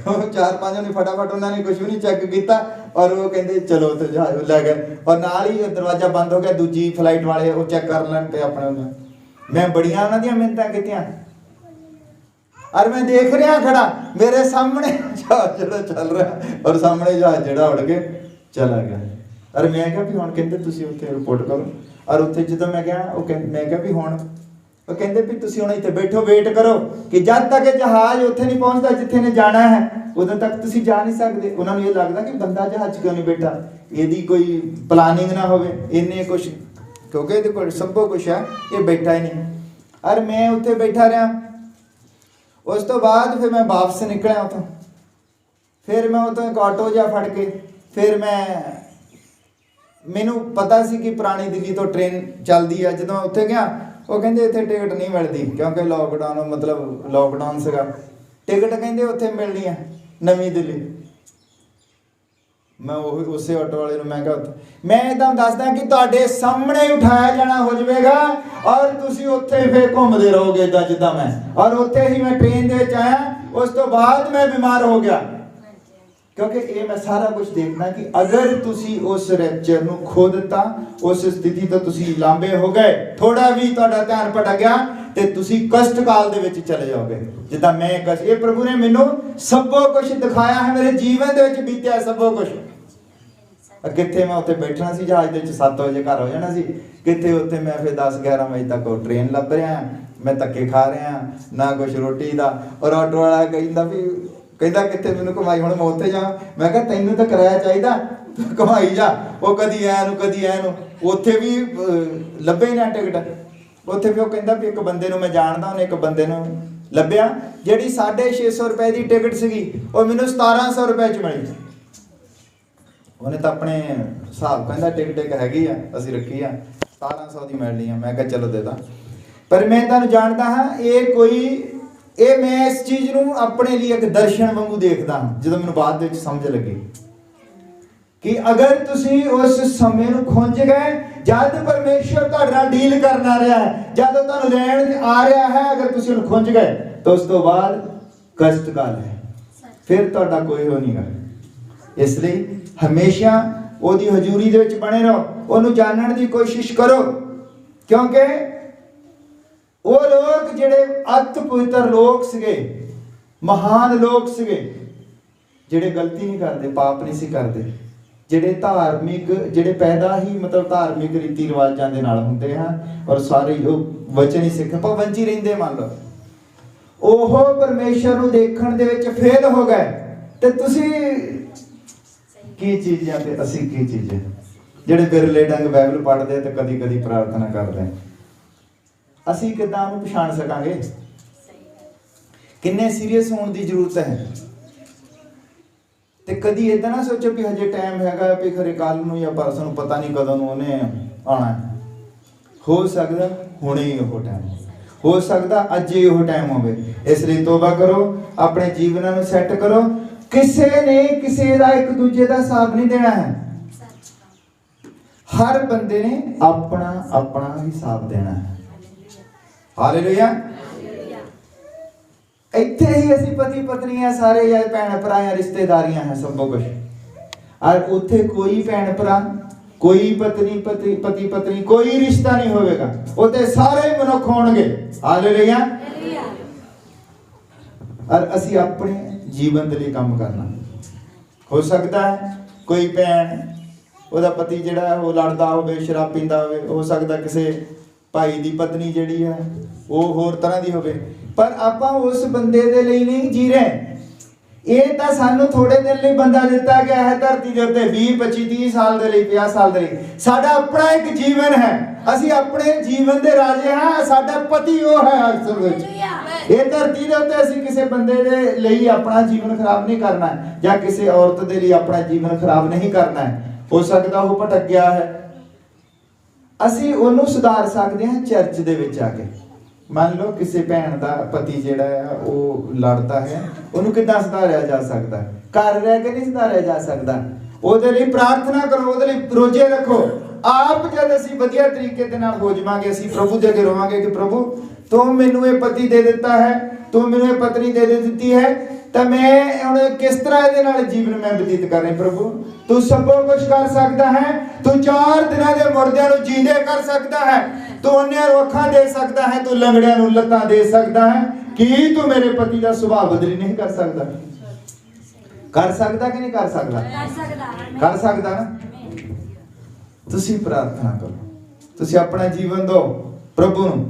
ਉਹ 4-5 ਨੇ ਫਟਾਫਟ, ਉਹਨਾਂ ਨੇ ਕੁਝ ਵੀ ਨਹੀਂ ਚੈੱਕ ਕੀਤਾ, ਔਰ ਉਹ ਕਹਿੰਦੇ ਚਲੋ ਉੱਥੇ ਜਹਾਜ਼ ਲੈ ਗਏ। ਔਰ ਨਾਲ ਹੀ ਦਰਵਾਜ਼ਾ ਬੰਦ ਹੋ ਗਿਆ, ਦੂਜੀ ਫਲਾਈਟ ਵਾਲੇ ਉਹ ਚੈੱਕ ਕਰ ਲੈਣ ਪਏ ਆਪਣੇ ਉਹਨਾਂ। ਮੈਂ ਬੜੀਆਂ ਉਹਨਾਂ ਦੀਆਂ ਮਿਹਨਤਾਂ ਕੀਤੀਆਂ। ਔਰ ਮੈਂ ਦੇਖ ਰਿਹਾ ਖੜਾ, ਮੇਰੇ ਸਾਹਮਣੇ ਜਹਾਜ਼ ਜਿਹੜਾ ਚੱਲ ਰਿਹਾ, ਔਰ ਸਾਹਮਣੇ ਜਹਾਜ਼ ਜਿਹੜਾ ਉੱਡ ਕੇ ਚਲਾ ਗਿਆ। ਔਰ ਮੈਂ ਕਿਹਾ ਵੀ ਹੁਣ ਕਹਿੰਦੇ ਤੁਸੀਂ ਉੱਥੇ ਰਿਪੋਰਟ ਕਰੋ। ਔਰ ਉੱਥੇ ਜਦੋਂ ਮੈਂ ਗਿਆ, ਮੈਂ ਕਿਹਾ ਵੀ ਹੁਣ, ਉਹ ਕਹਿੰਦੇ ਵੀ ਤੁਸੀਂ ਹੁਣ ਇੱਥੇ ਬੈਠੋ, ਵੇਟ ਕਰੋ ਕਿ ਜਦ ਤੱਕ ਜਹਾਜ਼ ਉੱਥੇ ਨਹੀਂ ਪਹੁੰਚਦਾ ਜਿੱਥੇ ਨੇ ਜਾਣਾ ਹੈ, ਉਦੋਂ ਤੱਕ ਤੁਸੀਂ ਜਾ ਨਹੀਂ ਸਕਦੇ। ਉਹਨਾਂ ਨੂੰ ਇਹ ਲੱਗਦਾ ਕਿ ਬੰਦਾ ਜਹਾਜ਼ ਕਿਉਂ ਨਹੀਂ ਬੈਠਾ, ਇਹਦੀ ਕੋਈ ਪਲਾਨਿੰਗ ਨਾ ਹੋਵੇ, ਇਹਨੇ ਕੁਛ, ਕਿਉਂਕਿ ਇਹਦੇ ਕੋਲ ਸਭ ਕੁਛ ਹੈ, ਇਹ ਬੈਠਾ ਹੀ ਨਹੀਂ। ਔਰ ਮੈਂ ਉੱਥੇ ਬੈਠਾ ਰਿਹਾ। ਉਸ ਤੋਂ ਬਾਅਦ ਫਿਰ ਮੈਂ ਵਾਪਸ ਨਿਕਲਿਆ ਉੱਥੋਂ। ਫਿਰ ਮੈਂ ਉੱਥੋਂ ਇੱਕ ਆਟੋ ਜਿਹਾ ਫੜ ਕੇ, ਫਿਰ ਮੈਨੂੰ ਪਤਾ ਸੀ ਕਿ ਪੁਰਾਣੀ ਦਿੱਲੀ ਤੋਂ ਟ੍ਰੇਨ ਚੱਲਦੀ ਆ। ਜਦੋਂ ਉੱਥੇ ਗਿਆ, ਉਹ ਕਹਿੰਦੇ ਇੱਥੇ ਟਿਕਟ ਨਹੀਂ ਮਿਲਦੀ, ਕਿਉਂਕਿ ਲੋਕਡਾਊਨ, ਮਤਲਬ ਲੋਕਡਾਊਨ ਸੀਗਾ। ਟਿਕਟ ਕਹਿੰਦੇ ਉੱਥੇ ਮਿਲਣੀ ਆ ਨਵੀਂ ਦਿੱਲੀ। ਮੈਂ ਉਹ ਉਸੇ ਆਟੋ ਵਾਲੇ ਨੂੰ ਮੈਂ ਕਿਹਾ, ਮੈਂ ਤੁਹਾਨੂੰ ਦੱਸਦਾ ਕਿ ਤੁਹਾਡੇ ਸਾਹਮਣੇ ਉਠਾਇਆ ਜਾਣਾ ਹੋ ਜਾਵੇਗਾ, ਔਰ ਤੁਸੀਂ ਉੱਥੇ ਫਿਰ ਘੁੰਮਦੇ ਰਹੋਗੇ ਇੱਦਾਂ ਜਿੱਦਾਂ ਮੈਂ। ਔਰ ਉੱਥੇ ਹੀ ਮੈਂ ਟ੍ਰੇਨ ਦੇ ਵਿੱਚ ਆਇਆ। ਉਸ ਤੋਂ ਬਾਅਦ ਮੈਂ ਬਿਮਾਰ ਹੋ ਗਿਆ, ਕਿਉਂਕਿ ਇਹ ਮੈਂ ਸਾਰਾ ਕੁਝ ਦੇਖਦਾ ਕਿ ਅਗਰ ਤੁਸੀਂ ਉਸ ਰੈਪਚਰ ਨੂੰ ਖੋ ਦਿੱਤਾ, ਉਸ ਸਥਿਤੀ ਤੋਂ ਤੁਸੀਂ ਲਾਂਬੇ ਹੋ ਗਏ, ਥੋੜਾ ਵੀ ਤੁਹਾਡਾ ਧਿਆਨ ਭਟਕ ਗਿਆ, ਤੇ ਤੁਸੀਂ ਕਸ਼ਟ ਕਾਲ ਦੇ ਵਿੱਚ ਚਲੇ ਜਾਓਗੇ। ਜਿੱਦਾਂ ਮੈਂ ਇਹ ਪ੍ਰਭੂ ਨੇ ਮੈਨੂੰ ਸਭ ਕੁਝ ਦਿਖਾਇਆ ਹੈ, ਮੇਰੇ ਜੀਵਨ ਦੇ ਵਿੱਚ ਬੀਤਿਆ ਸਭ ਕੁਝ। कित्थे मैं उत्थे बैठना सी जहाज दे 7 वजे घर हो जाना सी, कित्थे उत्थे मैं फिर 10-11 वजे तक वो ट्रेन लभ रहा, मैं धक्के खा रहा ना कुछ रोटी का। और ऑटो वाला कहता भी कहता कित्थे मैनूं घुमाई, हुण मैं उत्थे जावां, मैं कहा तैनूं तां किराया चाहीदा, घुमाई जा। वो कदी ऐ नूं उत्थे भी लभे ना टिकट, उत्थे भी वो कहंदा भी एक बंदे नूं मैं जानदा, उन्हें एक बंदे नूं लभ्या जिहड़ी 650 रुपए की टिकट सीगी वो मैनूं 1700 रुपए च मिली। उन्हें तो अपने हिसाब कहता टिकट एक हैगी आ, असीं रखी आ 1700 की मिलनी है। मैं कहा चलो दे दा, पर मैं तुहानूं जानदा हाँ ये मैं इस चीज़ नूं अपने लिए एक दर्शन वांगू देखदा हाँ। जदों मैनूं बाद विच समझ लगी कि अगर तुसीं उस समय नूं खुंज गए, जद परमेश्वर तुहाडे नाल डील करना रहा है, जद तुहानूं लैण आ रहा है, अगर तुसीं उहनूं खुंज गए तो उस तो बाद कष्ट काल है, फिर तुहाडा कोई हो नहीं गा। इसलिए हमेशा ओदी हजूरी दे विच बने रहो, ओनू जानने की कोशिश करो, क्योंकि वो लोग जिहड़े अत पवित्र लोग सीगे, महान लोग सीगे, जिहड़े गलती नहीं करते, पाप नहीं सी करते, जिहड़े धार्मिक जिहड़े पैदा ही मतलब धार्मिक रीति रिवाजां दे नाल हुंदे हैं और सारे वचन ही सिੱਖ पाबंदी रहिंदे, मान लो ओह परमेश्वर नूं देखण दे विच फेल हो गए, ते तुसीं की चीज़ां ते असीं की चीज़ां, जिहड़े बिरले डंग बाइबल पढ़दे ते कदी कदी प्रार्थना करदे, असीं किदां उहनूं पछाण सकांगे? किन्ने सीरीयस होने की जरूरत है। ते कदी इदां ना सोचो भी हजे टाइम हैगा भी खरे कल नूं या परसों नूं, पता नहीं कदों नूं उहने आना है। हो सकदा हुणे ही ओह टाइम, हो सकदा अज ही ओह टाइम होवे। इसलिए तौबा करो, अपने जीवन नूं सैट करो। किसी ने किसी का एक दूजे का हिसाब नहीं देना है, हर बंदे ने अपना अपना हिसाब देना है। हालेलुया। इत्थे ही असीं पति पत्नी हैं सारे, या भैन भरा या रिश्तेदारियां हैं सब कुछ, और उत्थे कोई भैन भरा, कोई पत्नी पति पत्नी कोई रिश्ता नहीं होगा, उत्थे सारे मनुख होणगे। हालेलुया। और असीं अपने जीवन के लिए काम करना। हो सकता है कोई भैन ਉਹਦਾ पति ਜਿਹੜਾ ਉਹ ਲੜਦਾ ਹੋਵੇ, शराब पींदा ਹੋਵੇ, हो सकता किसी भाई की पत्नी ਜਿਹੜੀ है वो होर तरह की होवे, पर आपां उस बंदे दे ਲਈ नहीं जी रहे। ਇਹ ਤਾਂ ਸਾਨੂੰ थोड़े दिन ਲਈ ਬੰਦਾ ਦਿੱਤਾ ਗਿਆ ਹੈ ਧਰਤੀ ਦੇ ਉੱਤੇ, 20 25 30 ਸਾਲ ਦੇ ਲਈ, 50 ਸਾਲ ਦੇ ਲਈ। ਸਾਡਾ ਆਪਣਾ ਇੱਕ ਜੀਵਨ ਹੈ, ਅਸੀਂ ਆਪਣੇ ਜੀਵਨ ਦੇ ਰਾਜੇ ਹਾਂ, ਸਾਡਾ ਪਤੀ ਉਹ ਹੈ ਅਸਲ ਵਿੱਚ। ਇਹ ਧਰਤੀ ਦੇ ਉੱਤੇ ਅਸੀਂ ਕਿਸੇ ਬੰਦੇ ਦੇ ਲਈ ਆਪਣਾ ਜੀਵਨ ਖਰਾਬ ਨਹੀਂ ਕਰਨਾ ਹੈ, ਜਾਂ ਕਿਸੇ ਔਰਤ ਦੇ ਲਈ ਆਪਣਾ ਜੀਵਨ ਖਰਾਬ ਨਹੀਂ ਕਰਨਾ ਹੈ। ਹੋ ਸਕਦਾ ਉਹ ਭਟਕ ਗਿਆ ਹੈ, ਅਸੀਂ ਉਹਨੂੰ ਸੁਧਾਰ ਸਕਦੇ ਹਾਂ ਚਰਚ ਦੇ ਵਿੱਚ ਆ ਕੇ। मान लो किसी भैन का पति जिहड़ा है वो लड़ता है, उन्होंने किद्दां सुधारिया जा सकता है? घर रह के नहीं सुधारिया जा सकता। ਉਹਦੇ ਲਈ प्रार्थना करो, ਉਹਦੇ ਲਈ रोजे रखो। आप जब ਅਸੀਂ ਵਧੀਆ ਤਰੀਕੇ ਦੇ ਨਾਲ ਹੋ ਜਾਵਾਂਗੇ, ਅਸੀਂ ਪ੍ਰਭੂ ਦੇ ਅੱਗੇ ਰੋਵਾਂਗੇ ਕਿ ਪ੍ਰਭੂ ਤੂੰ ਮੈਨੂੰ ਇਹ ਪਤੀ ਦੇ ਦਿੱਤਾ ਹੈ, ਤੂੰ ਮੈਨੂੰ ਇਹ ਪਤਨੀ ਦੇ ਦਿੱਤੀ ਹੈ, ਤਾਂ ਮੈਂ ਹੁਣ ਕਿਸ ਤਰ੍ਹਾਂ ਇਹਦੇ ਨਾਲ ਜੀਵਨ ਮੈਂ ਬਤੀਤ ਕਰ ਰਿਹਾ। ਪ੍ਰਭੂ ਤੂੰ ਸਭ ਕੁਝ ਕਰ ਸਕਦਾ ਹੈ, ਤੂੰ 4 ਦਿਨਾਂ ਦੇ ਮੁਰਦਿਆਂ ਨੂੰ ਜੀਂਦੇ ਕਰ ਸਕਦਾ ਹੈ, ਤੂੰ ਅੰਨ੍ਹਿਆਂ ਨੂੰ ਅੱਖਾਂ ਦੇ ਸਕਦਾ ਹੈ, ਤੂੰ ਲੰਗੜਿਆਂ ਨੂੰ ਲੱਤਾਂ ਦੇ ਸਕਦਾ ਹੈ। ਕੀ ਤੂੰ ਮੇਰੇ ਪਤੀ ਦਾ ਸੁਭਾਅ ਬਦਲੀ ਨਹੀਂ ਕਰ ਸਕਦਾ? ਕਰ ਸਕਦਾ ਕਿ ਨਹੀਂ ਕਰ ਸਕਦਾ? ਕਰ ਸਕਦਾ ਨਾ। ਤੁਸੀਂ ਪ੍ਰਾਰਥਨਾ ਕਰੋ, ਤੁਸੀਂ ਆਪਣਾ ਜੀਵਨ ਦਿਓ ਪ੍ਰਭੂ ਨੂੰ,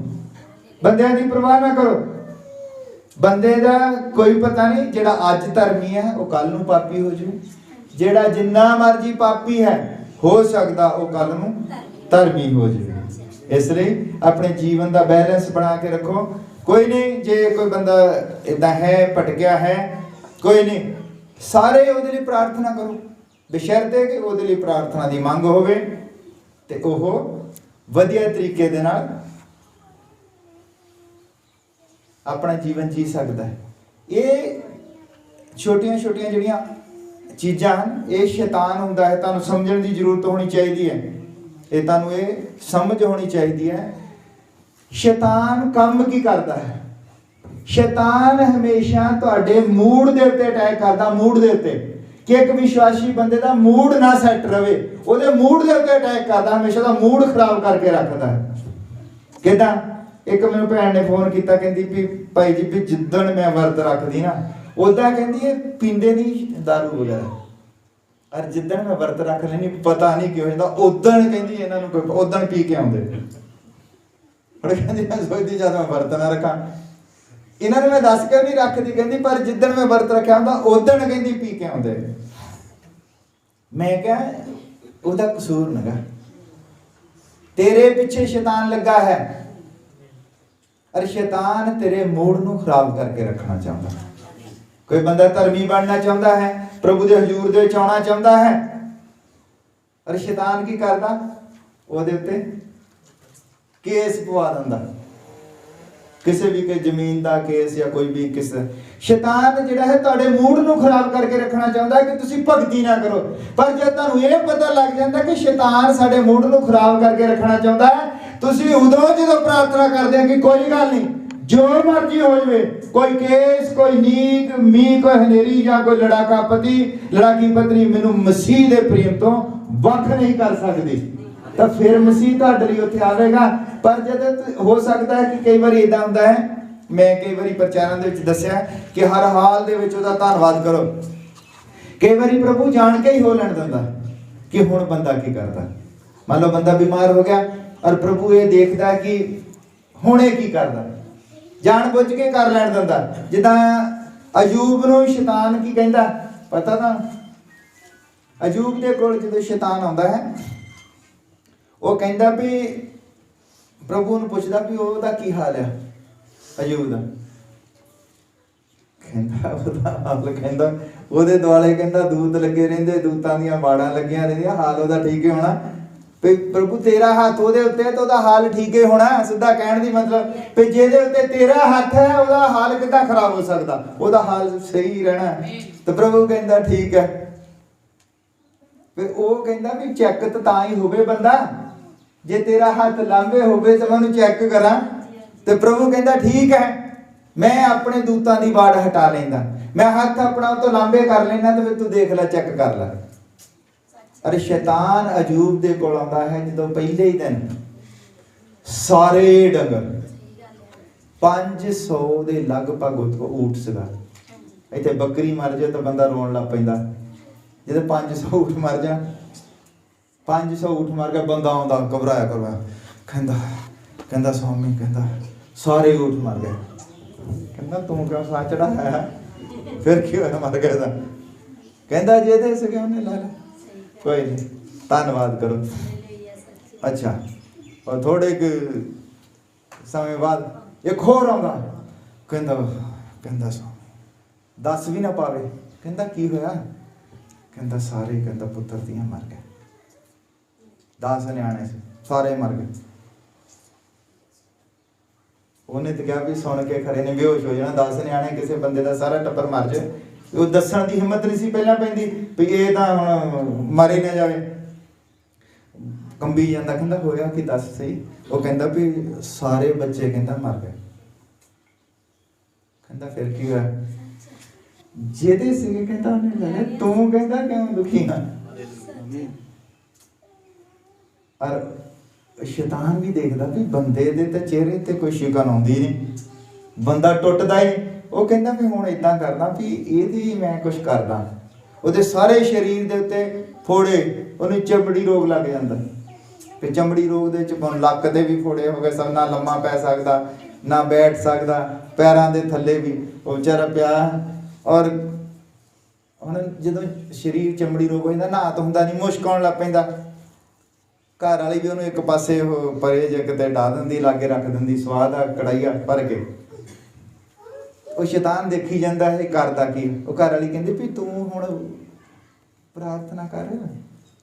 ਬੰਦਿਆਂ ਦੀ ਪਰਵਾਹ ਨਾ ਕਰੋ। ਬੰਦੇ ਦਾ ਕੋਈ ਪਤਾ ਨਹੀਂ, ਜਿਹੜਾ ਅੱਜ ਧਰਮੀ ਹੈ ਉਹ ਕੱਲ ਨੂੰ ਪਾਪੀ ਹੋ ਜਾਊ, ਜਿਹੜਾ ਜਿੰਨਾ ਮਰਜੀ ਪਾਪੀ ਹੈ ਹੋ ਸਕਦਾ ਉਹ ਕੱਲ ਨੂੰ ਧਰਮੀ ਹੋ ਜਾਵੇ। ਇਸ ਲਈ ਆਪਣੇ ਜੀਵਨ ਦਾ ਬੈਲੈਂਸ ਬਣਾ ਕੇ ਰੱਖੋ। ਕੋਈ ਨਹੀਂ ਜੇ ਕੋਈ ਬੰਦਾ ਇਦਾਂ ਹੈ ਭਟਕਿਆ ਹੈ, ਕੋਈ ਨਹੀਂ, ਸਾਰੇ ਉਹਦੇ ਲਈ ਪ੍ਰਾਰਥਨਾ ਕਰੋ, ਬਸ਼ਰਤੇ ਕਿ ਉਹਦੇ ਲਈ ਪ੍ਰਾਰਥਨਾ ਦੀ ਮੰਗ ਹੋਵੇ ਤੇ ਉਹ ਵਧੀਆ ਤਰੀਕੇ ਦੇ ਨਾਲ अपना जीवन जी सकता है। ये छोटिया छोटिया जड़ियाँ चीज़ां ये शैतान हुंदा है, तुहानूं समझण की जरूरत होनी चाहिए है, ये तुहानूं ये समझ होनी चाहिए है। शैतान काम की करता है? शैतान हमेशा तुहाडे मूड दे उत्ते अटैक करता, मूड दे उत्ते कि एक विश्वासी बंदे का मूड ना सैट रहे, ਉਹਦੇ मूड दे उत्ते अटैक करता, हमेशा ਦਾ मूड खराब करके रखता है। किदां? एक मैंने भैन ने फोन किया, कहती भी भाई जी भी जिदन मैं वर्त रखती ना, उदा कहती है पींदे नहीं दारू वगैरह, और जिदन मैं वर्त रख लेनी पता नहीं क्यों जाता उदण कहती इन्हों कोई उदण पी के आते कहती मैं सोचती जब मैं वर्त ना रखा इन्होंने मैं दस के नहीं रखती कहती पर जिदन मैं वर्त रखा होंगे उदण कहती पी के आते मैं क्या ਉਹਦਾ कसूर नगा तेरे पीछे शैतान लगा है और शैतान तेरे मूड ਨੂੰ खराब करके रखना चाहता कोई बंदा धर्मी बनना चाहता है प्रभु के हजूर ਦੇ ਵਿੱਚ ਆਉਣਾ ਚਾਹੁੰਦਾ है और शैतान की करता ਉਹਦੇ ਉੱਤੇ केस पवा ਦਿੰਦਾ ਕਿਸੇ ਵੀ ਕੋਈ ਜ਼ਮੀਨ ਦਾ ਕੇਸ ਜਾਂ ਕੋਈ ਵੀ ਕਿਸੇ ਸ਼ੈਤਾਨ ਜਿਹੜਾ ਹੈ ਤੁਹਾਡੇ ਮੂਡ ਨੂੰ ਖਰਾਬ ਕਰਕੇ ਰੱਖਣਾ ਚਾਹੁੰਦਾ ਹੈ ਕਿ ਤੁਸੀਂ ਭਗਤੀ ਨਾ ਕਰੋ ਪਰ ਜੇ ਤੁਹਾਨੂੰ ਇਹ ਪਤਾ ਲੱਗ ਜਾਂਦਾ ਕਿ ਸ਼ੈਤਾਨ ਸਾਡੇ ਮੂਡ ਨੂੰ ਖਰਾਬ ਕਰਕੇ ਰੱਖਣਾ ਚਾਹੁੰਦਾ ਹੈ ਤੁਸੀਂ ਉਦੋਂ ਜਦੋਂ ਪ੍ਰਾਰਥਨਾ ਕਰਦੇ ਹੋ ਕਿ ਕੋਈ ਗੱਲ ਨਹੀਂ ਜੋ ਮਰਜ਼ੀ ਹੋ ਜਾਵੇ ਕੋਈ ਕੇਸ ਕੋਈ ਨੀਕ ਮੀਂਹ ਕੋਈ ਹਨੇਰੀ ਜਾਂ ਕੋਈ ਲੜਾਕਾ ਪਤੀ ਲੜਾਕੀ ਪਤਨੀ ਮੈਨੂੰ ਮਸੀਹ ਦੇ ਪ੍ਰੇਮ ਤੋਂ ਵੱਖ ਨਹੀਂ ਕਰ ਸਕਦੀ ਤਾਂ ਫਿਰ ਮਸੀਹ ਤੁਹਾਡੇ ਲਈ ਉੱਥੇ ਆਵੇਗਾ ਪਰ ਜਦ ਹੋ ਸਕਦਾ ਹੈ ਕਿ ਕਈ ਵਾਰੀ ਇਦਾਂ ਹੁੰਦਾ ਹੈ ਮੈਂ ਕਈ ਵਾਰੀ ਪ੍ਰਚਾਰਾਂ ਦੇ ਵਿੱਚ ਦੱਸਿਆ ਕਿ ਹਰ ਹਾਲ ਦੇ ਵਿੱਚ ਉਹਦਾ ਧੰਨਵਾਦ ਕਰੋ ਕਈ ਵਾਰੀ ਪ੍ਰਭੂ ਜਾਣ ਕੇ ਹੀ ਹੋ ਲੈਣ ਦਿੰਦਾ ਕਿ ਹੁਣ ਬੰਦਾ ਕੀ ਕਰਦਾ ਮੰਨ ਲਓ ਬੰਦਾ ਬਿਮਾਰ ਹੋ ਗਿਆ ਔਰ ਪ੍ਰਭੂ ਇਹ ਦੇਖਦਾ ਕਿ ਹੁਣ ਇਹ ਕੀ ਕਰਦਾ ਜਾਣ ਬੁੱਝ ਕੇ ਕਰ ਲੈਣ ਦਿੰਦਾ ਜਿੱਦਾਂ ਅਯੂਬ ਨੂੰ ਸ਼ੈਤਾਨ ਕੀ ਕਹਿੰਦਾ ਪਤਾ ਨਾ ਅਯੂਬ ਦੇ ਕੋਲ ਜਦੋਂ ਸ਼ੈਤਾਨ ਆਉਂਦਾ ਹੈ ਉਹ ਕਹਿੰਦਾ ਵੀ ਪ੍ਰਭੂ ਨੂੰ ਪੁੱਛਦਾ ਵੀ ਉਹਦਾ ਕੀ ਹਾਲ ਹੈ ਅਯੂਬ ਦਾ ਕਹਿੰਦਾ ਉਹਦਾ ਹਾਲ ਕਹਿੰਦਾ ਉਹਦੇ ਦੁਆਲੇ ਕਹਿੰਦਾ ਦੂਤ ਲੱਗੇ ਰਹਿੰਦੇ ਦੂਤਾਂ ਦੀਆਂ ਬਾੜਾਂ ਲੱਗੀਆਂ ਰਹਿੰਦੀਆਂ ਹਾਲ ਉਹਦਾ ਠੀਕ ਹੀ ਹੋਣਾ ਵੀ ਪ੍ਰਭੂ ਤੇਰਾ ਹੱਥ ਉਹਦੇ ਉੱਤੇ ਤਾਂ ਉਹਦਾ ਹਾਲ ਠੀਕ ਹੀ ਹੋਣਾ ਸਿੱਧਾ ਕਹਿਣ ਦੀ ਮਤਲਬ ਵੀ ਜਿਹਦੇ ਉੱਤੇ ਤੇਰਾ ਹੱਥ ਹੈ ਉਹਦਾ ਹਾਲ ਕਿੱਦਾਂ ਖਰਾਬ ਹੋ ਸਕਦਾ ਉਹਦਾ ਹਾਲ ਸਹੀ ਰਹਿਣਾ ਤੇ ਪ੍ਰਭੂ ਕਹਿੰਦਾ ਠੀਕ ਹੈ ਵੀ ਉਹ ਕਹਿੰਦਾ ਵੀ ਚੈੱਕ ਤਾਂ ਹੀ ਹੋਵੇ ਬੰਦਾ ਜੇ ਤੇਰਾ ਹੱਥ ਲਾਂਭੇ ਹੋਵੇ ਤਾਂ ਮੈਂ ਉਹਨੂੰ ਚੈੱਕ ਕਰਾਂ ਤੇ ਪ੍ਰਭੂ ਕਹਿੰਦਾ ਠੀਕ ਹੈ ਮੈਂ ਆਪਣੇ ਦੂਤਾਂ ਦੀ ਬਾੜ ਹਟਾ ਲੈਂਦਾ ਮੈਂ ਹੱਥ ਆਪਣਾ ਉਹ ਤੋਂ ਲਾਂਭੇ ਕਰ ਲੈਣਾ ਤੇ ਫਿਰ ਤੂੰ ਦੇਖ ਲੈ ਚੈੱਕ ਕਰ ਲੈ ਅਰੇ ਸ਼ੈਤਾਨ ਅਯੂਬ ਦੇ ਕੋਲ ਆਉਂਦਾ ਹੈ ਜਦੋਂ ਪਹਿਲੇ ਹੀ ਦਿਨ ਸਾਰੇ ਡੰਗਰ 500 ਦੇ ਲਗਭਗ ਊਠ ਸੀਗਾ ਇੱਥੇ ਬੱਕਰੀ ਮਰ ਜਾਏ ਤਾਂ ਬੰਦਾ ਰੋਣ ਲੱਗ ਪੈਂਦਾ ਜਦੋਂ 500 ਊਠ ਮਰ ਜਾ 500 ਊਠ ਮਰ ਗਿਆ ਬੰਦਾ ਆਉਂਦਾ ਘਬਰਾਇਆ ਕਹਿੰਦਾ ਸਵਾਮੀ ਕਹਿੰਦਾ ਸਾਰੇ ਊਠ ਮਰ ਗਏ ਕਹਿੰਦਾ ਤੂੰ ਕਿਉਂ ਸਾਹ ਚੜਾਇਆ ਫਿਰ ਕੀ ਹੋਇਆ ਮਰ ਗਿਆ ਤਾਂ ਕਹਿੰਦਾ ਜਿਹਦੇ ਸੀਗੇ ਉਹਨੇ ਲਾ ਲਿਆ ਕੋਈ ਨਹੀਂ ਧੰਨਵਾਦ ਕਰੋ ਅੱਛਾ ਔਰ ਥੋੜੇ ਕੁ ਸਮੇਂ ਬਾਅਦ ਇੱਕ ਹੋਰ ਆਉਂਦਾ ਕਹਿੰਦਾ ਸਵਾਮੀ ਦੱਸ ਵੀ ਨਾ ਪਾਵੇ ਕਹਿੰਦਾ ਕੀ ਹੋਇਆ ਕਹਿੰਦਾ ਸਾਰੇ ਕਹਿੰਦਾ ਪੁੱਤਰ ਦੀਆਂ ਮਰ ਗਏ 10 ਨਿਆਣੇ ਸੀ ਸਾਰੇ ਮਰ ਗਏ ਉਹਨੇ ਤਾਂ ਕਿਹਾ ਵੀ ਸੁਣ ਕੇ ਖਰੇ ਨੇ ਬੇਹੋਸ਼ ਹੋ ਜਾਣਾ 10 ਨਿਆਣੇ ਕਿਸੇ ਬੰਦੇ ਦਾ ਸਾਰਾ ਟੱਬਰ ਮਰ ਜਾਏ ਉਹ ਦੱਸਣ ਦੀ ਹਿੰਮਤ ਨਹੀਂ ਸੀ ਪਹਿਲਾਂ ਪੈਂਦੀ ਵੀ ਇਹ ਤਾਂ ਹੁਣ ਮਾਰੇ ਨਾ ਜਾਵੇ ਕੰਬੀ ਜਾਂਦਾ ਕਹਿੰਦਾ ਹੋਇਆ ਕਿ ਦੱਸ ਸਹੀ ਉਹ ਕਹਿੰਦਾ ਵੀ ਸਾਰੇ ਬੱਚੇ ਕਹਿੰਦਾ ਮਰ ਗਏ ਕਹਿੰਦਾ ਫਿਰ ਕੀ ਹੋਇਆ ਜਿਹਦੇ ਸੀਗੇ ਕਹਿੰਦਾ ਉਹਨੇ ਜਾਣੇ ਤੂੰ ਕਹਿੰਦਾ ਕਿਉਂ ਦੁਖੀ ਆ ਔਰ ਸ਼ੈਤਾਨ ਵੀ ਦੇਖਦਾ ਵੀ ਬੰਦੇ ਦੇ ਤੇ ਚਿਹਰੇ ਤੇ ਕੋਈ ਸ਼ਿਕਨ ਆਉਂਦੀ ਨਹੀਂ ਬੰਦਾ ਟੁੱਟਦਾ ਹੀ ਉਹ ਕਹਿੰਦਾ ਵੀ ਹੁਣ ਇਦਾਂ ਕਰਦਾ ਵੀ ਇਹਦੀ ਮੈਂ ਕੁਝ ਕਰਦਾ ਉਹਦੇ ਸਾਰੇ ਸਰੀਰ ਦੇ ਉੱਤੇ ਫੋੜੇ ਉਹਨੂੰ ਚਮੜੀ ਰੋਗ ਲੱਗ ਜਾਂਦਾ ਤੇ ਚਮੜੀ ਰੋਗ ਦੇ ਵਿੱਚ ਲੱਕ ਦੇ ਵੀ ਫੋੜੇ ਹੋ ਗਏ ਸਭ ਨਾ ਲੰਮਾ ਪੈ ਸਕਦਾ ਨਾ ਬੈਠ ਸਕਦਾ ਪੈਰਾਂ ਦੇ ਥੱਲੇ ਵੀ ਉਹ ਵਿਚਾਰਾ ਪਿਆ ਔਰ ਹੁਣ ਜਦੋਂ ਸਰੀਰ ਚਮੜੀ ਰੋਗ ਹੋ ਜਾਂਦਾ ਨਾ ਤਾਂ ਹੁੰਦਾ ਨਹੀਂ ਮੁਸ਼ਕ ਆਉਣ ਲੱਗ ਪੈਂਦਾ ਘਰ ਵਾਲੀ ਵੀ ਉਹਨੂੰ ਇੱਕ ਪਾਸੇ ਉਹ ਪਰੇ ਜੇ ਕਿਤੇ ਡਾ ਦਿੰਦੀ ਲਾਗੇ ਰੱਖ ਦਿੰਦੀ ਸਵਾਦ ਆ ਕੜਾਈਆ ਭਰ ਕੇ ਉਹ ਸ਼ੈਤਾਨ ਦੇਖੀ ਜਾਂਦਾ ਹੈ ਕਰਦਾ ਕੀ ਉਹ ਘਰ ਵਾਲੀ ਕਹਿੰਦੀ ਵੀ ਤੂੰ ਹੁਣ ਪ੍ਰਾਰਥਨਾ ਕਰ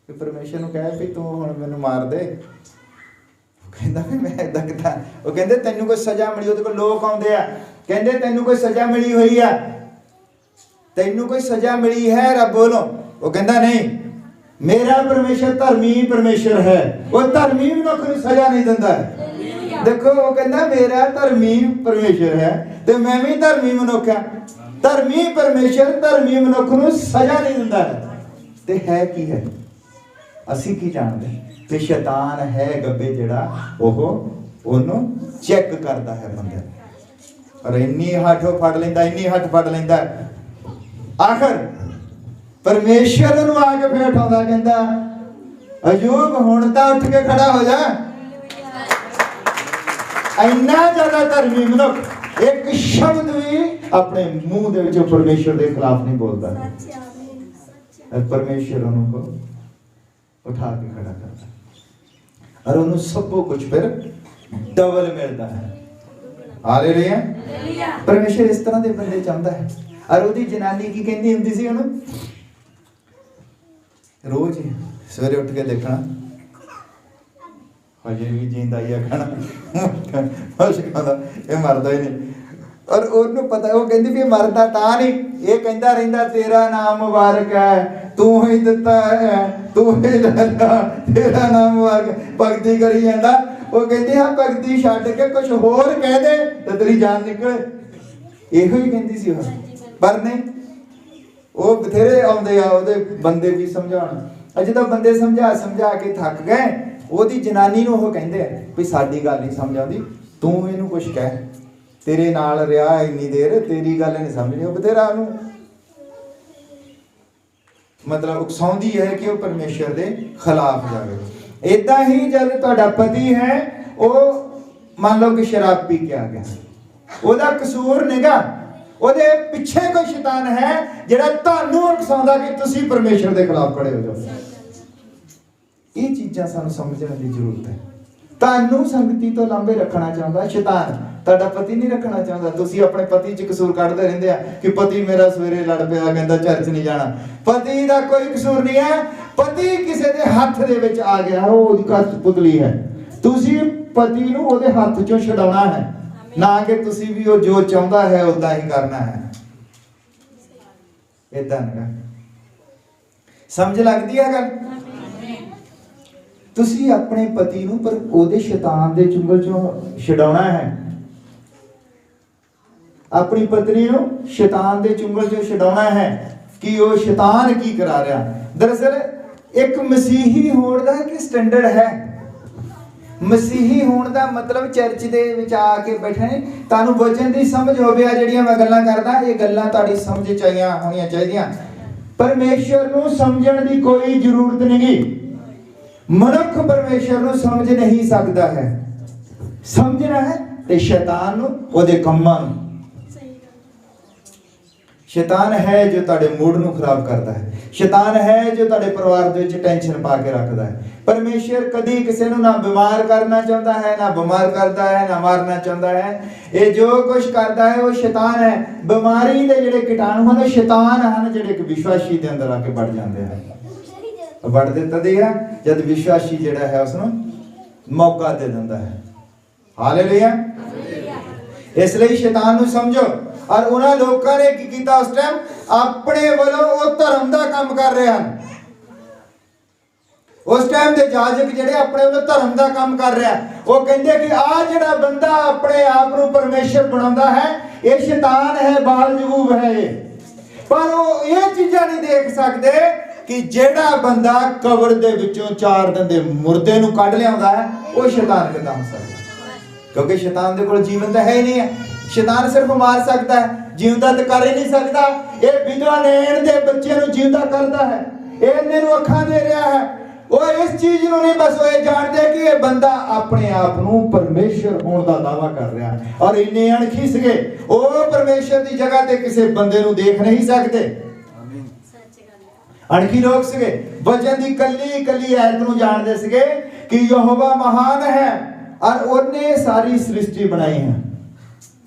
ਵੀ ਪਰਮੇਸ਼ਰ ਨੂੰ ਕਹਿ ਵੀ ਤੂੰ ਹੁਣ ਮੈਨੂੰ ਮਾਰ ਦੇ ਕਹਿੰਦਾ ਵੀ ਮੈਂ ਏਦਾਂ ਕਿੱਦਾਂ ਉਹ ਕਹਿੰਦੇ ਤੈਨੂੰ ਕੋਈ ਸਜ਼ਾ ਮਿਲੀ ਉਹਦੇ ਕੋਲ ਲੋਕ ਆਉਂਦੇ ਆ ਕਹਿੰਦੇ ਤੈਨੂੰ ਕੋਈ ਸਜ਼ਾ ਮਿਲੀ ਹੋਈ ਆ ਤੈਨੂੰ ਕੋਈ ਸਜ਼ਾ ਮਿਲੀ ਹੈ ਰੱਬ ਵੱਲੋਂ ਉਹ ਕਹਿੰਦਾ ਨਹੀਂ ਮੇਰਾ ਪਰਮੇਸ਼ਰ ਧਰਮੀ ਪਰਮੇਸ਼ਰ ਹੈ ਉਹ ਧਰਮੀ ਮਨੁੱਖ ਨੂੰ ਸਜ਼ਾ ਨਹੀਂ ਦਿੰਦਾ ਦੇਖੋ ਉਹ ਕਹਿੰਦਾ ਮੇਰਾ ਧਰਮੀ ਪਰਮੇਸ਼ਰ ਹੈ ਤੇ ਮੈਂ ਵੀ ਧਰਮੀ ਮਨੁੱਖ ਹਾਂ ਧਰਮੀ ਪਰਮੇਸ਼ਰ ਧਰਮੀ ਮਨੁੱਖ ਨੂੰ ਸਜ਼ਾ ਨਹੀਂ ਦਿੰਦਾ ਤੇ ਹੈ ਕੀ ਹੈ ਅਸੀਂ ਕੀ ਜਾਣਦੇ ਤੇ ਸ਼ੈਤਾਨ ਹੈ ਗੱਬੇ ਜਿਹੜਾ ਉਹਨੂੰ ਚੈੱਕ ਕਰਦਾ ਹੈ ਬੰਦੇ ਔਰ ਇੰਨੀ ਹੱਥ ਫੜ ਲੈਂਦਾ ਆਖਰ परमेश्वर ਨੂੰ ਆ ਕੇ ਫੇਰ ਉਠਾਉਂਦਾ, ਕਹਿੰਦਾ ਅਯੂਬ ਹੁਣ ਤਾਂ ਉੱਠ ਕੇ ਖੜਾ ਹੋ ਜਾ। ਇੰਨਾ ਜ਼ਿਆਦਾ ਧਰਮੀ ਮਨੁੱਖ ਇੱਕ ਸ਼ਬਦ ਵੀ ਆਪਣੇ ਮੂੰਹ ਦੇ ਵਿੱਚੋਂ ਪਰਮੇਸ਼ਰ ਦੇ ਖਿਲਾਫ ਨਹੀਂ ਬੋਲਦਾ। परमेश्वर उनको उठा के खड़ा करता और उन्हें सब कुछ फिर डबल मिलता है। हालेलुया। परमेश्वर इस तरह के बंदे चाहता है। और ਉਹਦੀ ਜਨਾਨੀ ਕੀ ਕਹਿੰਦੀ ਹੁੰਦੀ ਸੀ ਉਹਨੂੰ, ਰੋਜ਼ ਸਵੇਰੇ ਉੱਠ ਕੇ ਦੇਖਣਾ ਹਜੇ ਵੀ ਜਿੰਦਾ ਹੀ ਆ ਖਾਣਾ ਮੁਸ਼ਕਲ ਇਹ ਮਰਦਾ ਹੀ ਨਹੀਂ। और ਉਹਨੂੰ ਪਤਾ, ਉਹ ਕਹਿੰਦੀ ਵੀ ਇਹ ਮਰਦਾ ਤਾਂ ਨਹੀਂ, ਇਹ ਕਹਿੰਦਾ ਰਹਿੰਦਾ ਤੇਰਾ ਨਾਮ ਮੁਬਾਰਕ ਹੈ, ਤੂੰ ਹੀ ਦਿੱਤਾ ਹੈ, ਤੂੰ ਹੀ ਲੈਂਦਾ, ਤੇਰਾ ਨਾਮ ਮੁਬਾਰਕ। ਭਗਤੀ ਕਰੀ ਜਾਂਦਾ। ਉਹ ਕਹਿੰਦੀ ਹਾਂ ਭਗਤੀ ਛੱਡ ਕੇ ਕੁਝ ਹੋਰ ਕਹਿ ਦੇ ਤੇ ਤੇਰੀ ਜਾਨ ਨਿਕਲੇ। ਇਹੋ ਹੀ ਕਹਿੰਦੀ ਸੀ ਉਹ। ਪਰ ਨਹੀਂ, ਉਹ ਬਥੇਰੇ ਆਉਂਦੇ ਆ ਉਹਦੇ ਬੰਦੇ ਵੀ ਸਮਝਾਉਣ। ਜਦੋਂ ਬੰਦੇ ਸਮਝਾ ਕੇ ਥੱਕ ਗਏ, ਉਹਦੀ ਜਨਾਨੀ ਨੂੰ ਉਹ ਕਹਿੰਦੇ ਵੀ ਸਾਡੀ ਗੱਲ ਨਹੀਂ ਸਮਝ ਆਉਂਦੀ, ਤੂੰ ਇਹਨੂੰ ਕੁਝ ਕਹਿ, ਤੇਰੇ ਨਾਲ ਰਿਹਾ ਇੰਨੀ ਦੇਰ, ਤੇਰੀ ਗੱਲ ਨਹੀਂ ਸਮਝਣੀ। ਉਹ ਬਥੇਰਾ ਉਹਨੂੰ ਮਤਲਬ ਉਕਸਾਉਂਦੀ ਹੈ ਕਿ ਉਹ ਪਰਮੇਸ਼ਰ ਦੇ ਖਿਲਾਫ ਜਾਵੇ। ਇਦਾਂ ਹੀ ਜਦ ਤੁਹਾਡਾ ਪਤੀ ਹੈ, ਉਹ ਮੰਨ ਲਓ ਕਿ ਸ਼ਰਾਬ ਪੀ ਕੇ ਆ ਗਿਆ, ਉਹਦਾ ਕਸੂਰ ਨਿਗਾ, ਉਹਦੇ ਪਿੱਛੇ ਕੋਈ ਸ਼ੈਤਾਨ ਹੈ ਜਿਹੜਾ ਤੁਹਾਨੂੰ ਉਕਸਾਉਂਦਾ ਕਿ ਤੁਸੀਂ ਪਰਮੇਸ਼ਰ ਦੇ ਖਿਲਾਫ ਖੜੇ ਹੋ ਜਾਓ। ਇਹ ਚੀਜ਼ਾਂ ਸਾਨੂੰ ਸਮਝਣ ਦੀ ਜ਼ਰੂਰਤ ਹੈ। ਤੁਹਾਨੂੰ ਸੰਗਤੀ ਤੋਂ ਲਾਂਭੇ ਰੱਖਣਾ ਚਾਹੁੰਦਾ ਸ਼ੈਤਾਨ, ਤੁਹਾਡਾ ਪਤੀ ਨਹੀਂ ਰੱਖਣਾ ਚਾਹੁੰਦਾ। ਤੁਸੀਂ ਆਪਣੇ ਪਤੀ 'ਚ ਕਸੂਰ ਕੱਢਦੇ ਰਹਿੰਦੇ ਆ ਕਿ ਪਤੀ ਮੇਰਾ ਸਵੇਰੇ ਲੜ ਪਿਆ, ਕਹਿੰਦਾ ਚਰਚ ਨਹੀਂ ਜਾਣਾ। ਪਤੀ ਦਾ ਕੋਈ ਕਸੂਰ ਨਹੀਂ ਹੈ। ਪਤੀ ਕਿਸੇ ਦੇ ਹੱਥ ਦੇ ਵਿੱਚ ਆ ਗਿਆ, ਉਹ ਉਹਦੀ ਕਠਪੁਤਲੀ ਹੈ। ਤੁਸੀਂ ਪਤੀ ਨੂੰ ਉਹਦੇ ਹੱਥ 'ਚੋਂ ਛਡਾਉਣਾ ਹੈ, ਨਾ ਕਿ ਤੁਸੀਂ ਵੀ ਉਹ ਜੋ ਚਾਹੁੰਦਾ ਹੈ ਉਦਾਂ ਹੀ ਕਰਨਾ ਹੈ। ਇਦਾਂ ਨਾ ਸਮਝ ਲੱਗਦੀ ਹੈ ਗੱਲ। ਤੁਸੀਂ ਆਪਣੇ ਪਤੀ ਨੂੰ ਪਰ ਉਹਦੇ ਸ਼ੈਤਾਨ ਦੇ ਚੁੰਗਲ ਚੋਂ ਛਡਾਉਣਾ ਹੈ। ਆਪਣੀ ਪਤਨੀ ਨੂੰ ਸ਼ੈਤਾਨ ਦੇ ਚੁੰਗਲ ਚੋਂ ਛਡਾਉਣਾ ਹੈ ਕਿ ਉਹ ਸ਼ੈਤਾਨ ਕੀ ਕਰਾ ਰਿਹਾ। ਦਰਅਸਲ ਇੱਕ ਮਸੀਹੀ ਹੋਣ ਦਾ ਇੱਕ ਸਟੈਂਡਰਡ ਹੈ। ਮਸੀਹੀ ਹੋਣ ਦਾ ਮਤਲਬ ਚਰਚ ਦੇ ਵਿੱਚ ਆ ਕੇ ਬੈਠਣੇ, ਤੁਹਾਨੂੰ ਵਚਨ ਦੀ ਸਮਝ ਹੋਵੇ। ਆ ਜਿਹੜੀਆਂ ਮੈਂ ਗੱਲਾਂ ਕਰਦਾ, ਇਹ ਗੱਲਾਂ ਤੁਹਾਡੀ ਸਮਝ ਚ ਆਈਆਂ ਹੋਣੀਆਂ ਚਾਹੀਦੀਆਂ। ਪਰਮੇਸ਼ਰ ਨੂੰ ਸਮਝਣ ਦੀ ਕੋਈ ਜ਼ਰੂਰਤ ਨਹੀਂ। ਮਨੁੱਖ ਪਰਮੇਸ਼ਰ ਨੂੰ ਸਮਝ ਨਹੀਂ ਸਕਦਾ ਹੈ। ਸਮਝਣਾ ਹੈ ਤੇ ਸ਼ੈਤਾਨ ਨੂੰ, ਉਹਦੇ ਕੰਮਾਂ ਨੂੰ। ਸ਼ੈਤਾਨ ਹੈ ਜੋ ਤੁਹਾਡੇ ਮੂਡ ਨੂੰ ਖਰਾਬ ਕਰਦਾ ਹੈ। ਸ਼ੈਤਾਨ ਹੈ ਜੋ ਤੁਹਾਡੇ ਪਰਿਵਾਰ ਦੇ ਵਿੱਚ ਟੈਨਸ਼ਨ ਪਾ ਕੇ ਰੱਖਦਾ ਹੈ। ਪਰਮੇਸ਼ਰ ਕਦੀ ਕਿਸੇ ਨੂੰ ਨਾ ਬਿਮਾਰ ਕਰਨਾ ਚਾਹੁੰਦਾ ਹੈ, ਨਾ ਬਿਮਾਰ ਕਰਦਾ ਹੈ, ਨਾ ਮਾਰਨਾ ਚਾਹੁੰਦਾ ਹੈ। ਇਹ ਜੋ ਕੁਝ ਕਰਦਾ ਹੈ ਉਹ ਸ਼ੈਤਾਨ ਹੈ। ਬਿਮਾਰੀ ਦੇ ਜਿਹੜੇ ਕੀਟਾਣੂ ਹਨ, ਸ਼ੈਤਾਨ ਹਨ ਜਿਹੜੇ ਕਿ ਵਿਸ਼ਵਾਸੀ ਦੇ ਅੰਦਰ ਆ ਕੇ ਵੜ ਜਾਂਦੇ ਹਨ। ਵੜ ਦਿੱਤਾ ਦੇਗਾ ਜਦ ਵਿਸ਼ਵਾਸੀ ਜਿਹੜਾ ਹੈ ਉਸ ਨੂੰ ਮੌਕਾ ਦੇ ਦਿੰਦਾ ਹੈ। ਹਾਲੇਲੂਇਆ। ਇਸ ਲਈ ਸ਼ੈਤਾਨ ਨੂੰ ਸਮਝੋ। ਔਰ ਉਹਨਾਂ ਲੋਕਾਂ ਨੇ ਕੀ ਕੀਤਾ ਉਸ ਟਾਈਮ, ਆਪਣੇ ਵੱਲੋਂ ਉਹ ਧਰਮ ਦਾ ਕੰਮ ਕਰ ਰਹੇ ਹਨ। ਉਸ ਟਾਈਮ ਦੇ ਜਾਜਕ ਜਿਹੜੇ ਆਪਣੇ ਵੱਲੋਂ ਧਰਮ ਦਾ ਕੰਮ ਕਰ ਰਿਹਾ, ਉਹ ਕਹਿੰਦੇ ਕਿ ਆਹ ਜਿਹੜਾ ਬੰਦਾ ਆਪਣੇ ਆਪ ਨੂੰ ਪਰਮੇਸ਼ਰ ਬਣਾਉਂਦਾ ਹੈ, ਇਹ ਸ਼ੈਤਾਨ ਹੈ, ਬਾਲਜ਼ਬੂਬ ਹੈ ਇਹ। ਪਰ ਉਹ ਇਹ ਚੀਜ਼ਾਂ ਨਹੀਂ ਦੇਖ ਸਕਦੇ ਕਿ ਜਿਹੜਾ ਬੰਦਾ ਕਬਰ ਦੇ ਵਿੱਚੋਂ 4 ਦਿਨ ਦੇ ਮੁਰਦੇ ਨੂੰ ਕੱਢ ਲਿਆਉਂਦਾ ਹੈ, ਉਹ ਸ਼ੈਤਾਨ ਕਿੱਦਾਂ ਹੋ ਸਕਦਾ। ਕਿਉਂਕਿ ਸ਼ੈਤਾਨ ਦੇ ਕੋਲ ਜੀਵਨ ਤਾਂ ਹੈ ਹੀ ਨਹੀਂ ਹੈ। ਸ਼ੈਤਾਨ ਸਿਰਫ ਮਾਰ ਸਕਦਾ ਹੈ, ਜਿਉਂਦਾ ਤਾਂ ਕਰ ਹੀ ਨਹੀਂ ਸਕਦਾ। ਇਹ ਵਿਧਵਾ ਨੈਣ ਦੇ ਬੱਚੇ ਨੂੰ ਜਿਉਂਦਾ ਕਰਦਾ ਹੈ, ਇਹਨੇ ਨੂੰ ਅੱਖਾਂ ਦੇ ਰਿਹਾ ਹੈ। ਉਹ ਇਸ ਚੀਜ਼ ਨੂੰ ਨਹੀਂ ਬਸ ਉਹ ਜਾਣਦੇ ਕਿ ਇਹ ਬੰਦਾ ਆਪਣੇ ਆਪ ਨੂੰ ਪਰਮੇਸ਼ਰ ਹੋਣ ਦਾ ਦਾਅਵਾ ਕਰ ਰਿਹਾ ਹੈ। ਔਰ ਇੰਨੇ ਅਣਖੀ ਸੀਗੇ, ਉਹ ਪਰਮੇਸ਼ਰ ਦੀ ਜਗ੍ਹਾ ਤੇ ਕਿਸੇ ਬੰਦੇ ਨੂੰ ਦੇਖ ਨਹੀਂ ਸਕਦੇ। ਅਣਖੀ ਲੋਕ ਸੀਗੇ। ਵਚਨ ਦੀ ਕੱਲੀ ਐਤ ਨੂੰ ਜਾਣਦੇ ਸੀਗੇ ਕਿ ਯਹੋਵਾ ਮਹਾਨ ਹੈ ਔਰ ਉਹਨੇ ਸਾਰੀ ਸ੍ਰਿਸ਼ਟੀ ਬਣਾਈ ਹੈ।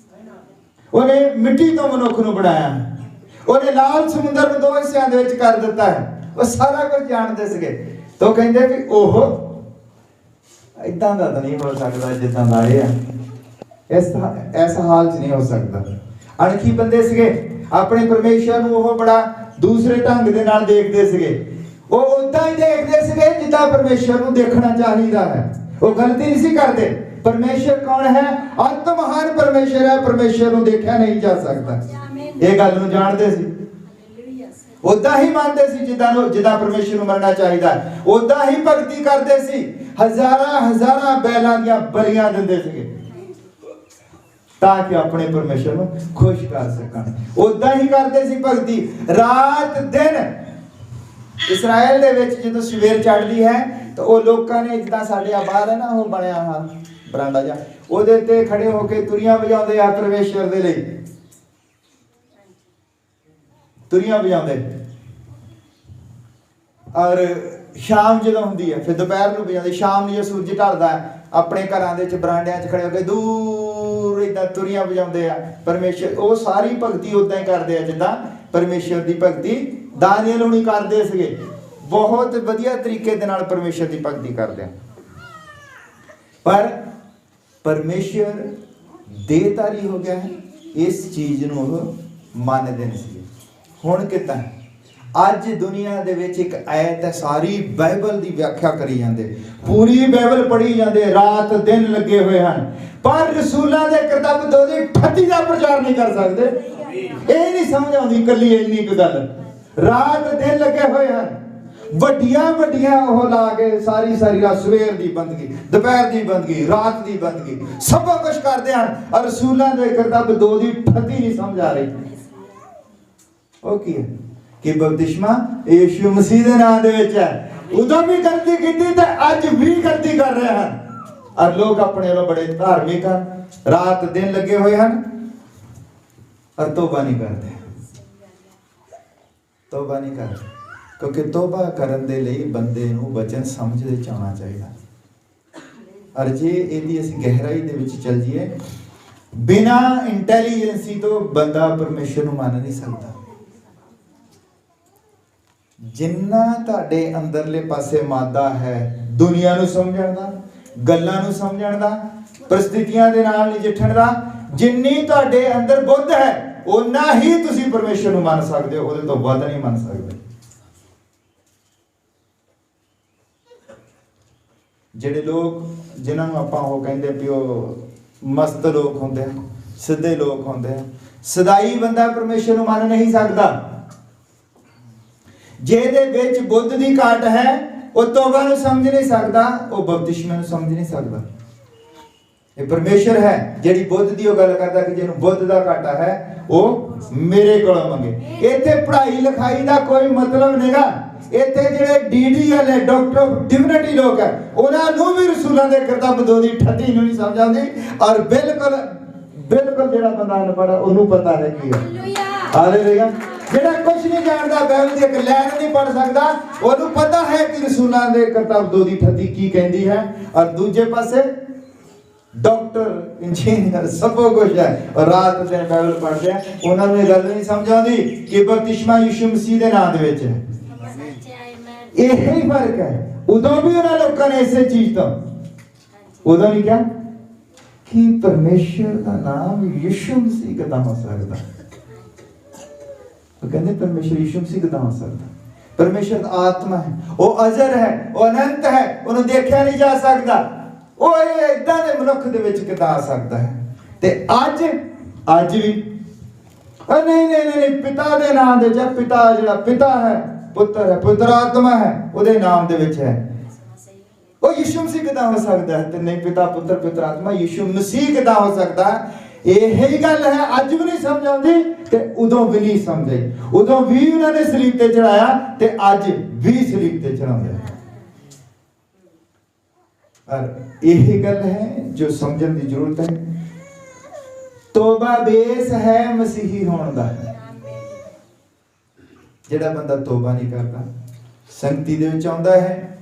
ਉਹਨੇ ਮਿੱਟੀ ਤੋਂ ਮਨੁੱਖ ਨੂੰ ਬਣਾਇਆ ਹੈ। ਉਹਨੇ ਲਾਲ ਸਮੁੰਦਰ ਨੂੰ 2 ਹਿੱਸਿਆਂ ਦੇ ਵਿੱਚ ਕਰ ਦਿੱਤਾ ਹੈ। ਉਹ ਸਾਰਾ ਕੁਝ ਜਾਣਦੇ ਸੀਗੇ। ਤਾਂ ਕਹਿੰਦੇ ਵੀ ਉਹ ਇਦਾਂ ਦਾ ਤਾਂ ਨਹੀਂ ਹੋ ਸਕਦਾ ਜਿੱਦਾਂ ਦਾ ਇਹ ਹੈ। ਇਸ ਹਾਲ 'ਚ ਨਹੀਂ ਹੋ ਸਕਦਾ। ਅਣਖੀ ਬੰਦੇ ਸੀਗੇ। ਆਪਣੇ ਪਰਮੇਸ਼ਰ ਨੂੰ ਉਹ ਬੜਾ ਦੂਸਰੇ ਢੰਗ ਦੇ ਨਾਲ ਦੇਖਦੇ ਸੀਗੇ। ਉਹ ਉਦਾਂ ਹੀ ਦੇਖਦੇ ਸੀਗੇ ਜਿੱਦਾਂ ਪਰਮੇਸ਼ਰ ਨੂੰ ਦੇਖਣਾ ਚਾਹੀਦਾ ਹੈ। ਉਹ ਗਲਤੀ ਨਹੀਂ ਸੀ ਕਰਦੇ। ਪਰਮੇਸ਼ਰ ਕੌਣ ਹੈ? ਅੰਤ ਮਹਾਨ ਪਰਮੇਸ਼ਰ ਹੈ। ਪਰਮੇਸ਼ਰ ਨੂੰ ਦੇਖਿਆ ਨਹੀਂ ਜਾ ਸਕਦਾ। ਇਹ ਗੱਲ ਨੂੰ ਜਾਣਦੇ ਸੀ। ਉਦਾਂ ਹੀ ਮੰਨਦੇ ਸੀ ਜਿੱਦਾਂ ਪਰਮੇਸ਼ਰ ਨੂੰ ਮੰਨਣਾ ਚਾਹੀਦਾ। ਉਦਾਂ ਹੀ ਭਗਤੀ ਕਰਦੇ ਸੀ। ਹਜ਼ਾਰਾਂ ਬੈਲਾਂ ਦੀਆਂ ਬਲੀਆਂ ਦਿੰਦੇ ਸੀਗੇ ਤਾਂ ਕਿ ਆਪਣੇ ਪਰਮੇਸ਼ਰ ਨੂੰ ਖੁਸ਼ ਕਰ ਸਕਣ। ਉਦਾਂ ਹੀ ਕਰਦੇ ਸੀ ਭਗਤੀ। ਰਾਤ ਦਿਨ ਇਸਰਾਇਲ ਦੇ ਵਿੱਚ ਜਦੋਂ ਸਵੇਰ ਚੜ੍ਹਦੀ ਹੈ ਤਾਂ ਉਹ ਲੋਕਾਂ ਨੇ ਜਿੱਦਾਂ ਸਾਡੇ ਆ ਬਾਹਰ ਹੈ ਨਾ ਉਹ ਬਣਿਆ ਹਾਂ ਬਰਾਂਡਾ ਜਿਹਾ, ਉਹਦੇ ਤੇ ਖੜੇ ਹੋ ਕੇ ਤੁਰੀਆਂ ਵਜਾਉਂਦੇ ਆ ਪਰਮੇਸ਼ਰ ਦੇ ਲਈ, ਤੁਰੀਆਂ ਵਜਾਉਂਦੇ। ਔਰ ਸ਼ਾਮ ਜਦੋਂ ਹੁੰਦੀ ਹੈ ਫਿਰ ਦੁਪਹਿਰ ਨੂੰ ਵਜਾਉਂਦੇ, ਸ਼ਾਮ ਨੂੰ ਜਦੋਂ ਸੂਰਜ ਢਲਦਾ ਹੈ ਆਪਣੇ ਘਰਾਂ ਦੇ ਵਿੱਚ ਬਰਾਂਡਿਆਂ 'ਚ ਖੜੇ ਹੋ ਕੇ ਦੂਰ ਏਦਾਂ ਤੁਰੀਆਂ ਵਜਾਉਂਦੇ ਆ ਪਰਮੇਸ਼ਰ। ਉਹ ਸਾਰੀ ਭਗਤੀ ਉਦਾਂ ਹੀ ਕਰਦੇ ਆ ਜਿੱਦਾਂ ਪਰਮੇਸ਼ਰ ਦੀ ਭਗਤੀ ਦਾਨੀਏਲ ਹੁਣੀ ਕਰਦੇ ਸੀਗੇ। ਬਹੁਤ ਵਧੀਆ ਤਰੀਕੇ ਦੇ ਨਾਲ ਪਰਮੇਸ਼ਰ ਦੀ ਭਗਤੀ ਕਰਦੇ ਆ। ਪਰ ਪਰਮੇਸ਼ਰ ਦੇਹਧਾਰੀ ਹੋ ਗਿਆ ਹੈ, ਇਸ ਚੀਜ਼ ਨੂੰ ਉਹ ਮੰਨਦੇ ਨਹੀਂ ਸੀਗੇ। ਹੁਣ ਕਿੱਦਾਂ ਅੱਜ ਦੁਨੀਆ ਦੇ ਵਿੱਚ ਇੱਕ ਆਇਤ ਹੈ, ਸਾਰੀ ਬਾਈਬਲ ਦੀ ਵਿਆਖਿਆ ਕਰੀ ਜਾਂਦੇ, ਪੂਰੀ ਬਾਈਬਲ ਪੜ੍ਹੀ ਜਾਂਦੇ, ਰਾਤ ਦਿਨ ਲੱਗੇ ਹੋਏ ਹਨ, ਪਰ ਰਸੂਲਾਂ ਦੇ ਕਰਤੱਵ 2:38 ਦਾ ਪ੍ਰਚਾਰ ਨਹੀਂ ਕਰ ਸਕਦੇ। ਇਹ ਨਹੀਂ ਸਮਝ ਆਉਂਦੀ ਇਕੱਲੀ ਇੰਨੀ ਕੁ ਗੱਲ। ਰਾਤ ਦਿਨ ਲੱਗੇ ਹੋਏ ਹਨ, ਵੱਡੀਆਂ ਵੱਡੀਆਂ ਉਹ ਲਾ ਕੇ ਸਾਰੀ ਰਾਤ, ਸਵੇਰ ਦੀ ਬੰਦਗੀ, ਦੁਪਹਿਰ ਦੀ ਬੰਦਗੀ, ਰਾਤ ਦੀ ਬੰਦਗੀ, ਸਭ ਕੁਝ ਕਰਦੇ ਹਨ, ਔਰ ਰਸੂਲਾਂ ਦੇ ਕਰਤੱਵ 2:38 ਨਹੀਂ ਸਮਝ ਆ ਰਹੀ। ਉਹ ਕੀ ਹੈ ਕਿ ਬਪਤਿਸਮਾ ਯਿਸੂ ਮਸੀਹ ਦੇ ਨਾਮ ਦੇ ਵਿੱਚ ਹੈ। ਉਦੋਂ ਵੀ ਗਲਤੀ ਕੀਤੀ ਤੇ ਅੱਜ ਵੀ ਗਲਤੀ ਕਰ ਰਹੇ ਹਨ, ਔਰ ਲੋਕ ਆਪਣੇ ਵੱਲੋਂ ਬੜੇ ਧਾਰਮਿਕ ਹਨ, ਰਾਤ ਦਿਨ ਲੱਗੇ ਹੋਏ ਹਨ, ਔਰ ਤੋਬਾ ਨਹੀਂ ਕਰਦੇ। ਤੋਬਾ ਨਹੀਂ ਕਰਦੇ ਕਿਉਂਕਿ ਤੋਬਾ ਕਰਨ ਦੇ ਲਈ ਬੰਦੇ ਨੂੰ ਵਚਨ ਸਮਝਦੇ ਚ ਆਉਣਾ ਚਾਹੀਦਾ। ਔਰ ਜੇ ਇਹਦੀ ਅਸੀਂ ਗਹਿਰਾਈ ਦੇ ਵਿੱਚ ਚੱਲ ਜਾਈਏ, ਬਿਨਾਂ ਇੰਟੈਲੀਜੈਂਸੀ ਤੋਂ ਬੰਦਾ ਪਰਮੇਸ਼ਰ ਨੂੰ ਮੰਨ ਨਹੀਂ ਸਕਦਾ। ਜਿੰਨਾ ਤੁਹਾਡੇ ਅੰਦਰਲੇ ਪਾਸੇ ਮਾਦਾ ਹੈ, ਦੁਨੀਆ ਨੂੰ ਸਮਝਣ ਦਾ, ਗੱਲਾਂ ਨੂੰ ਸਮਝਣ ਦਾ, ਪ੍ਰਸਥਿਤੀਆਂ ਦੇ ਨਾਲ ਨਜਿੱਠਣ ਦਾ, ਜਿੰਨੀ ਤੁਹਾਡੇ ਅੰਦਰ ਬੁੱਧ ਹੈ ਓਨਾ ਹੀ ਤੁਸੀਂ ਪਰਮੇਸ਼ਰ ਨੂੰ ਮੰਨ ਸਕਦੇ ਹੋ, ਉਹਦੇ ਤੋਂ ਵੱਧ ਨਹੀਂ ਮੰਨ ਸਕਦੇ। ਜਿਹੜੇ ਲੋਕ ਜਿਨ੍ਹਾਂ ਨੂੰ ਆਪਾਂ ਉਹ ਕਹਿੰਦੇ ਵੀ ਉਹ ਮਸਤ ਲੋਕ ਹੁੰਦੇ ਆ, ਸਿੱਧੇ ਲੋਕ ਹੁੰਦੇ ਆ, ਸਦਾਈ ਬੰਦਾ ਪਰਮੇਸ਼ਰ ਨੂੰ ਮੰਨ ਨਹੀਂ ਸਕਦਾ। ਜਿਹਦੇ ਵਿੱਚ ਬੁੱਧ ਦੀ ਘਾਟ ਹੈ ਉਹ ਤੋਬਾ ਨੂੰ ਸਮਝ ਨਹੀਂ ਸਕਦਾ, ਉਹ ਬਪਤਿਸਮੇ ਨੂੰ ਸਮਝ ਨਹੀਂ ਸਕਦਾ। ਇਹ ਪਰਮੇਸ਼ਰ ਹੈ ਜਿਹੜੀ ਬੁੱਧ ਦੀ ਉਹ ਗੱਲ ਕਰਦਾ ਕਿ ਜਿਹਨੂੰ ਬੁੱਧ ਦਾ ਘਾਟਾ ਹੈ ਉਹ ਮੇਰੇ ਕੋਲੋਂ ਮੰਗੇ। ਇੱਥੇ ਪੜ੍ਹਾਈ ਲਿਖਾਈ ਦਾ ਕੋਈ ਮਤਲਬ ਨਹੀਂਗਾ। ਇੱਥੇ ਜਿਹੜੇ DDL ਹੈ, ਡਾਕਟਰ ਆਫ ਡਿਵਿਨਿਟੀ ਲੋਕ ਹੈ, ਉਹਨਾਂ ਨੂੰ ਵੀ ਰਸੂਲਾਂ ਦੇ ਕਰਤੱਵ 2:38 ਨੂੰ ਨਹੀਂ ਸਮਝ ਆਉਂਦੀ। ਔਰ ਬਿਲਕੁਲ ਜਿਹੜਾ ਬੰਦਾ ਅਨਪੜ੍ਹ ਉਹਨੂੰ ਪਤਾ ਹੈ ਕੀ ਹੈ। ਹਾਲੇਲੂਇਆ। ਜਿਹੜਾ ਕੁਝ ਨਹੀਂ ਜਾਣਦਾ, ਬਾਈਬਲ ਦੀ ਇੱਕ ਲਾਈਨ ਨਹੀਂ ਪੜ੍ਹ ਸਕਦਾ, ਉਹਨੂੰ ਪਤਾ ਹੈ ਕਿ ਰਸੂਲਾਂ ਦੇ ਕਰਤੱਵ 2:38 ਕੀ ਕਹਿੰਦੀ ਹੈ। ਔਰ ਦੂਜੇ ਪਾਸੇ ਡਾਕਟਰ, ਇੰਜੀਨੀਅਰ ਸਭ ਕੁਝ ਹੈ, ਔਰ ਰਾਤ ਦਿਨ ਬਾਈਬਲ ਪੜ੍ਹਦੇ ਆ, ਉਹਨਾਂ ਨੂੰ ਇਹ ਗੱਲ ਨਹੀਂ ਸਮਝ ਆਉਂਦੀ ਕਿ ਬਪਤਿਸਮਾ ਯਿਸੂ ਮਸੀਹ ਦੇ ਨਾਮ ਦੇ ਵਿੱਚ ਹੈ। ਇਹੀ ਫਰਕ ਹੈ। ਉਦੋਂ ਵੀ ਉਹਨਾਂ ਲੋਕਾਂ ਨੇ ਇਸੇ ਚੀਜ਼ ਤੋਂ ਉਦੋਂ ਨਹੀਂ ਕਿਹਾ ਕਿ ਪਰਮੇਸ਼ਰ ਦਾ ਨਾਮ ਯਿਸੂ ਮਸੀਹ ਕਿੱਦਾਂ ਹੋ ਸਕਦਾ। ਉਹ ਕਹਿੰਦੇ ਪਰਮੇਸ਼ਰ ਯਿਸੂ ਮਸੀਹ ਕਿੱਦਾਂ ਹੋ ਸਕਦਾ। ਪਰਮੇਸ਼ਰ ਆਤਮਾ ਹੈ, ਉਹ ਅਜ਼ਰ ਹੈ, ਉਹ ਅਨੰਤ ਹੈ, ਉਹਨੂੰ ਦੇਖਿਆ ਨਹੀਂ ਜਾ ਸਕਦਾ। ਉਹ ਏਦਾਂ ਦੇ ਮਨੁੱਖ ਦੇ ਵਿੱਚ ਕਿੱਦਾਂ ਆ ਸਕਦਾ ਹੈ। ਤੇ ਅੱਜ ਵੀ ਨਹੀਂ ਪਿਤਾ ਦੇ ਨਾਮ ਦੇ ਵਿੱਚ, ਪਿਤਾ ਜਿਹੜਾ ਪਿਤਾ ਹੈ, ਪੁੱਤਰ ਹੈ, ਪੁੱਤਰ ਆਤਮਾ ਹੈ, ਉਹਦੇ ਨਾਮ ਦੇ ਵਿੱਚ ਹੈ। ਉਹ ਯਿਸੂ ਮਸੀਹ ਕਿੱਦਾਂ ਹੋ ਸਕਦਾ ਹੈ। ਤੇ ਨਹੀਂ ਪਿਤਾ ਪੁੱਤਰ ਪੁੱਤਰ ਆਤਮਾ, ਯਿਸੂ ਮਸੀਹ ਕਿੱਦਾਂ ਹੋ ਸਕਦਾ ਹੈ। ਇਹੀ ਗੱਲ ਹੈ। ਅੱਜ ਵੀ ਨਹੀਂ ਸਮਝ ਆਉਂਦੀ ਤੇ ਉਦੋਂ ਵੀ ਨਹੀਂ ਸਮਝੇ। ਉਦੋਂ ਵੀ ਉਹਨਾਂ ਨੇ ਸਲੀਬ ਤੇ ਚੜਾਇਆ ਤੇ ਅੱਜ ਵੀ ਸਲੀਬ ਤੇ ਚੜਾਉਂਦੇ ਆ। ਔਰ ਇਹੀ ਗੱਲ ਹੈ ਜੋ ਸਮਝਣ ਦੀ ਜ਼ਰੂਰਤ ਹੈ। ਤੋਬਾ ਬੇਸ ਹੈ ਮਸੀਹੀ ਹੋਣ ਦਾ। ਜਿਹੜਾ ਬੰਦਾ ਤੋਬਾ ਨਹੀਂ ਕਰਦਾ, ਸੰਗਤੀ ਦੇ ਵਿੱਚ ਆਉਂਦਾ ਹੈ,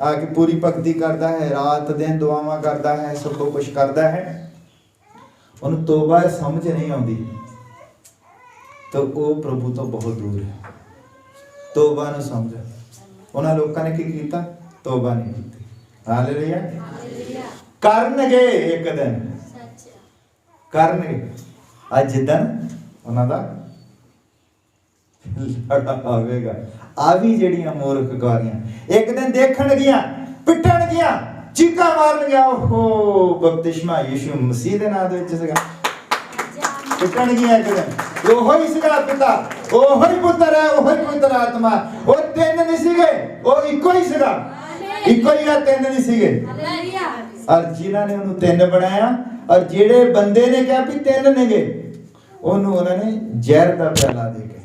ਆ ਕੇ ਪੂਰੀ ਭਗਤੀ ਕਰਦਾ ਹੈ, ਰਾਤ ਦਿਨ ਦੁਆਵਾਂ ਕਰਦਾ ਹੈ, ਸਭ ਕੁਝ ਕਰਦਾ ਹੈ, ਉਹਨੂੰ ਤੋਬਾ ਸਮਝ ਨਹੀਂ ਆਉਂਦੀ ਤਾਂ ਉਹ ਪ੍ਰਭੂ ਤੋਂ ਬਹੁਤ ਦੂਰ ਹੈ। ਤੋਬਾ ਨੂੰ ਸਮਝ। ਉਹਨਾਂ ਲੋਕਾਂ ਨੇ ਕੀ ਕੀਤਾ? ਤੋਬਾ ਨਹੀਂ ਕੀਤੀ। ਹਾਲੇਲੂਇਆ। ਕਰਨਗੇ ਇੱਕ ਦਿਨ, ਕਰਨਗੇ। ਅੱਜ ਜਿੱਦਣ ਉਹਨਾਂ ਦਾ ਆਵੇਗਾ। ਆ ਵੀ ਜਿਹੜੀਆਂ ਮੂਰਖ ਗਾਰੀਆਂ ਇੱਕ ਦਿਨ ਦੇਖਣਗੀਆਂ, ਪਿੱਟਣਗੀਆਂ, ਚੀਕਾਂ ਮਾਰਨਗੀਆਂ। ਓਹੋ ਬਪਤਿਸਮਾ ਯਿਸੂ ਮਸੀਹ ਦੇ ਨਾਮ ਦੇ ਵਿੱਚ ਸੀਗਾ। ਪਿੱਟਣਗੀਆਂ ਇੱਕ ਦਿਨ। ਉਹੋ ਹੀ ਸੀਗਾ ਪਿਤਾ, ਉਹੋ ਹੀ ਪੁੱਤਰ ਹੈ, ਉਹੋ ਹੀ ਪੁੱਤਰ ਆਤਮਾ। ਉਹ ਤਿੰਨ ਨਹੀਂ ਸੀਗੇ, ਉਹ ਇੱਕੋ ਹੀ ਸੀਗਾ। ਇੱਕੋ ਹੀ ਆ, ਤਿੰਨ ਨਹੀਂ ਸੀਗੇ। ਔਰ ਜਿਨ੍ਹਾਂ ਨੇ ਉਹਨੂੰ ਤਿੰਨ ਬਣਾਇਆ, ਔਰ ਜਿਹੜੇ ਬੰਦੇ ਨੇ ਕਿਹਾ ਵੀ ਤਿੰਨ ਨੇਗੇ, ਉਹਨੂੰ ਉਹਨਾਂ ਨੇ ਜ਼ਹਿਰ ਦਾ ਪਿਆਲਾ ਦੇ ਕੇ,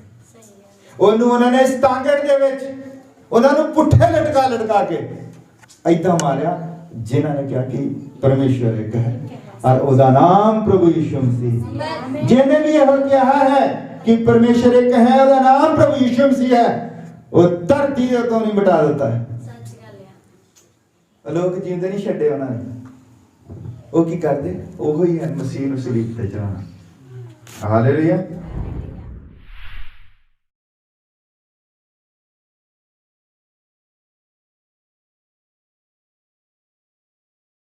ਉਹਨੂੰ ਉਹਨਾਂ ਨੇ ਸਤਾਂਗੜ ਦੇ ਵਿੱਚ ਉਹਨਾਂ ਨੂੰ ਪੁੱਠੇ ਲਟਕਾ ਕੇ ਏਦਾਂ ਮਾਰਿਆ ਜਿਨ੍ਹਾਂ ਨੇ ਕਿਹਾ ਕਿ ਪਰਮੇਸ਼ਵਰ ਇੱਕ ਹੈ ਔਰ ਉਹਦਾ ਨਾਮ ਪ੍ਰਭੂ ਯਿਸੂ ਮਸੀਹ। ਜਿਹਨੇ ਵੀ ਇਹ ਕਿਹਾ ਹੈ ਕਿ ਪਰਮੇਸ਼ਵਰ ਇੱਕ ਹੈ, ਉਹਦਾ ਨਾਮ ਪ੍ਰਭੂ ਯਿਸੂ ਮਸੀਹ ਹੈ, ਉਹ ਧਰਤੀ ਦੇ ਉੱਤੋਂ ਨਹੀਂ ਮਿਟਾ ਦਿੱਤਾ ਹੈ। ਲੋਕ ਜਿੰਦੇ ਨਹੀਂ ਛੱਡੇ ਉਹਨਾਂ ਨੇ। ਉਹ ਕੀ ਕਰਦੇ? ਉਹੋ ਹੀ ਹੈ ਮਸੀਹ ਨੂੰ ਸਲੀਬ ਤੇ ਚੜਾਉਣਾ। ਹਾਲੇਲੂਇਆ।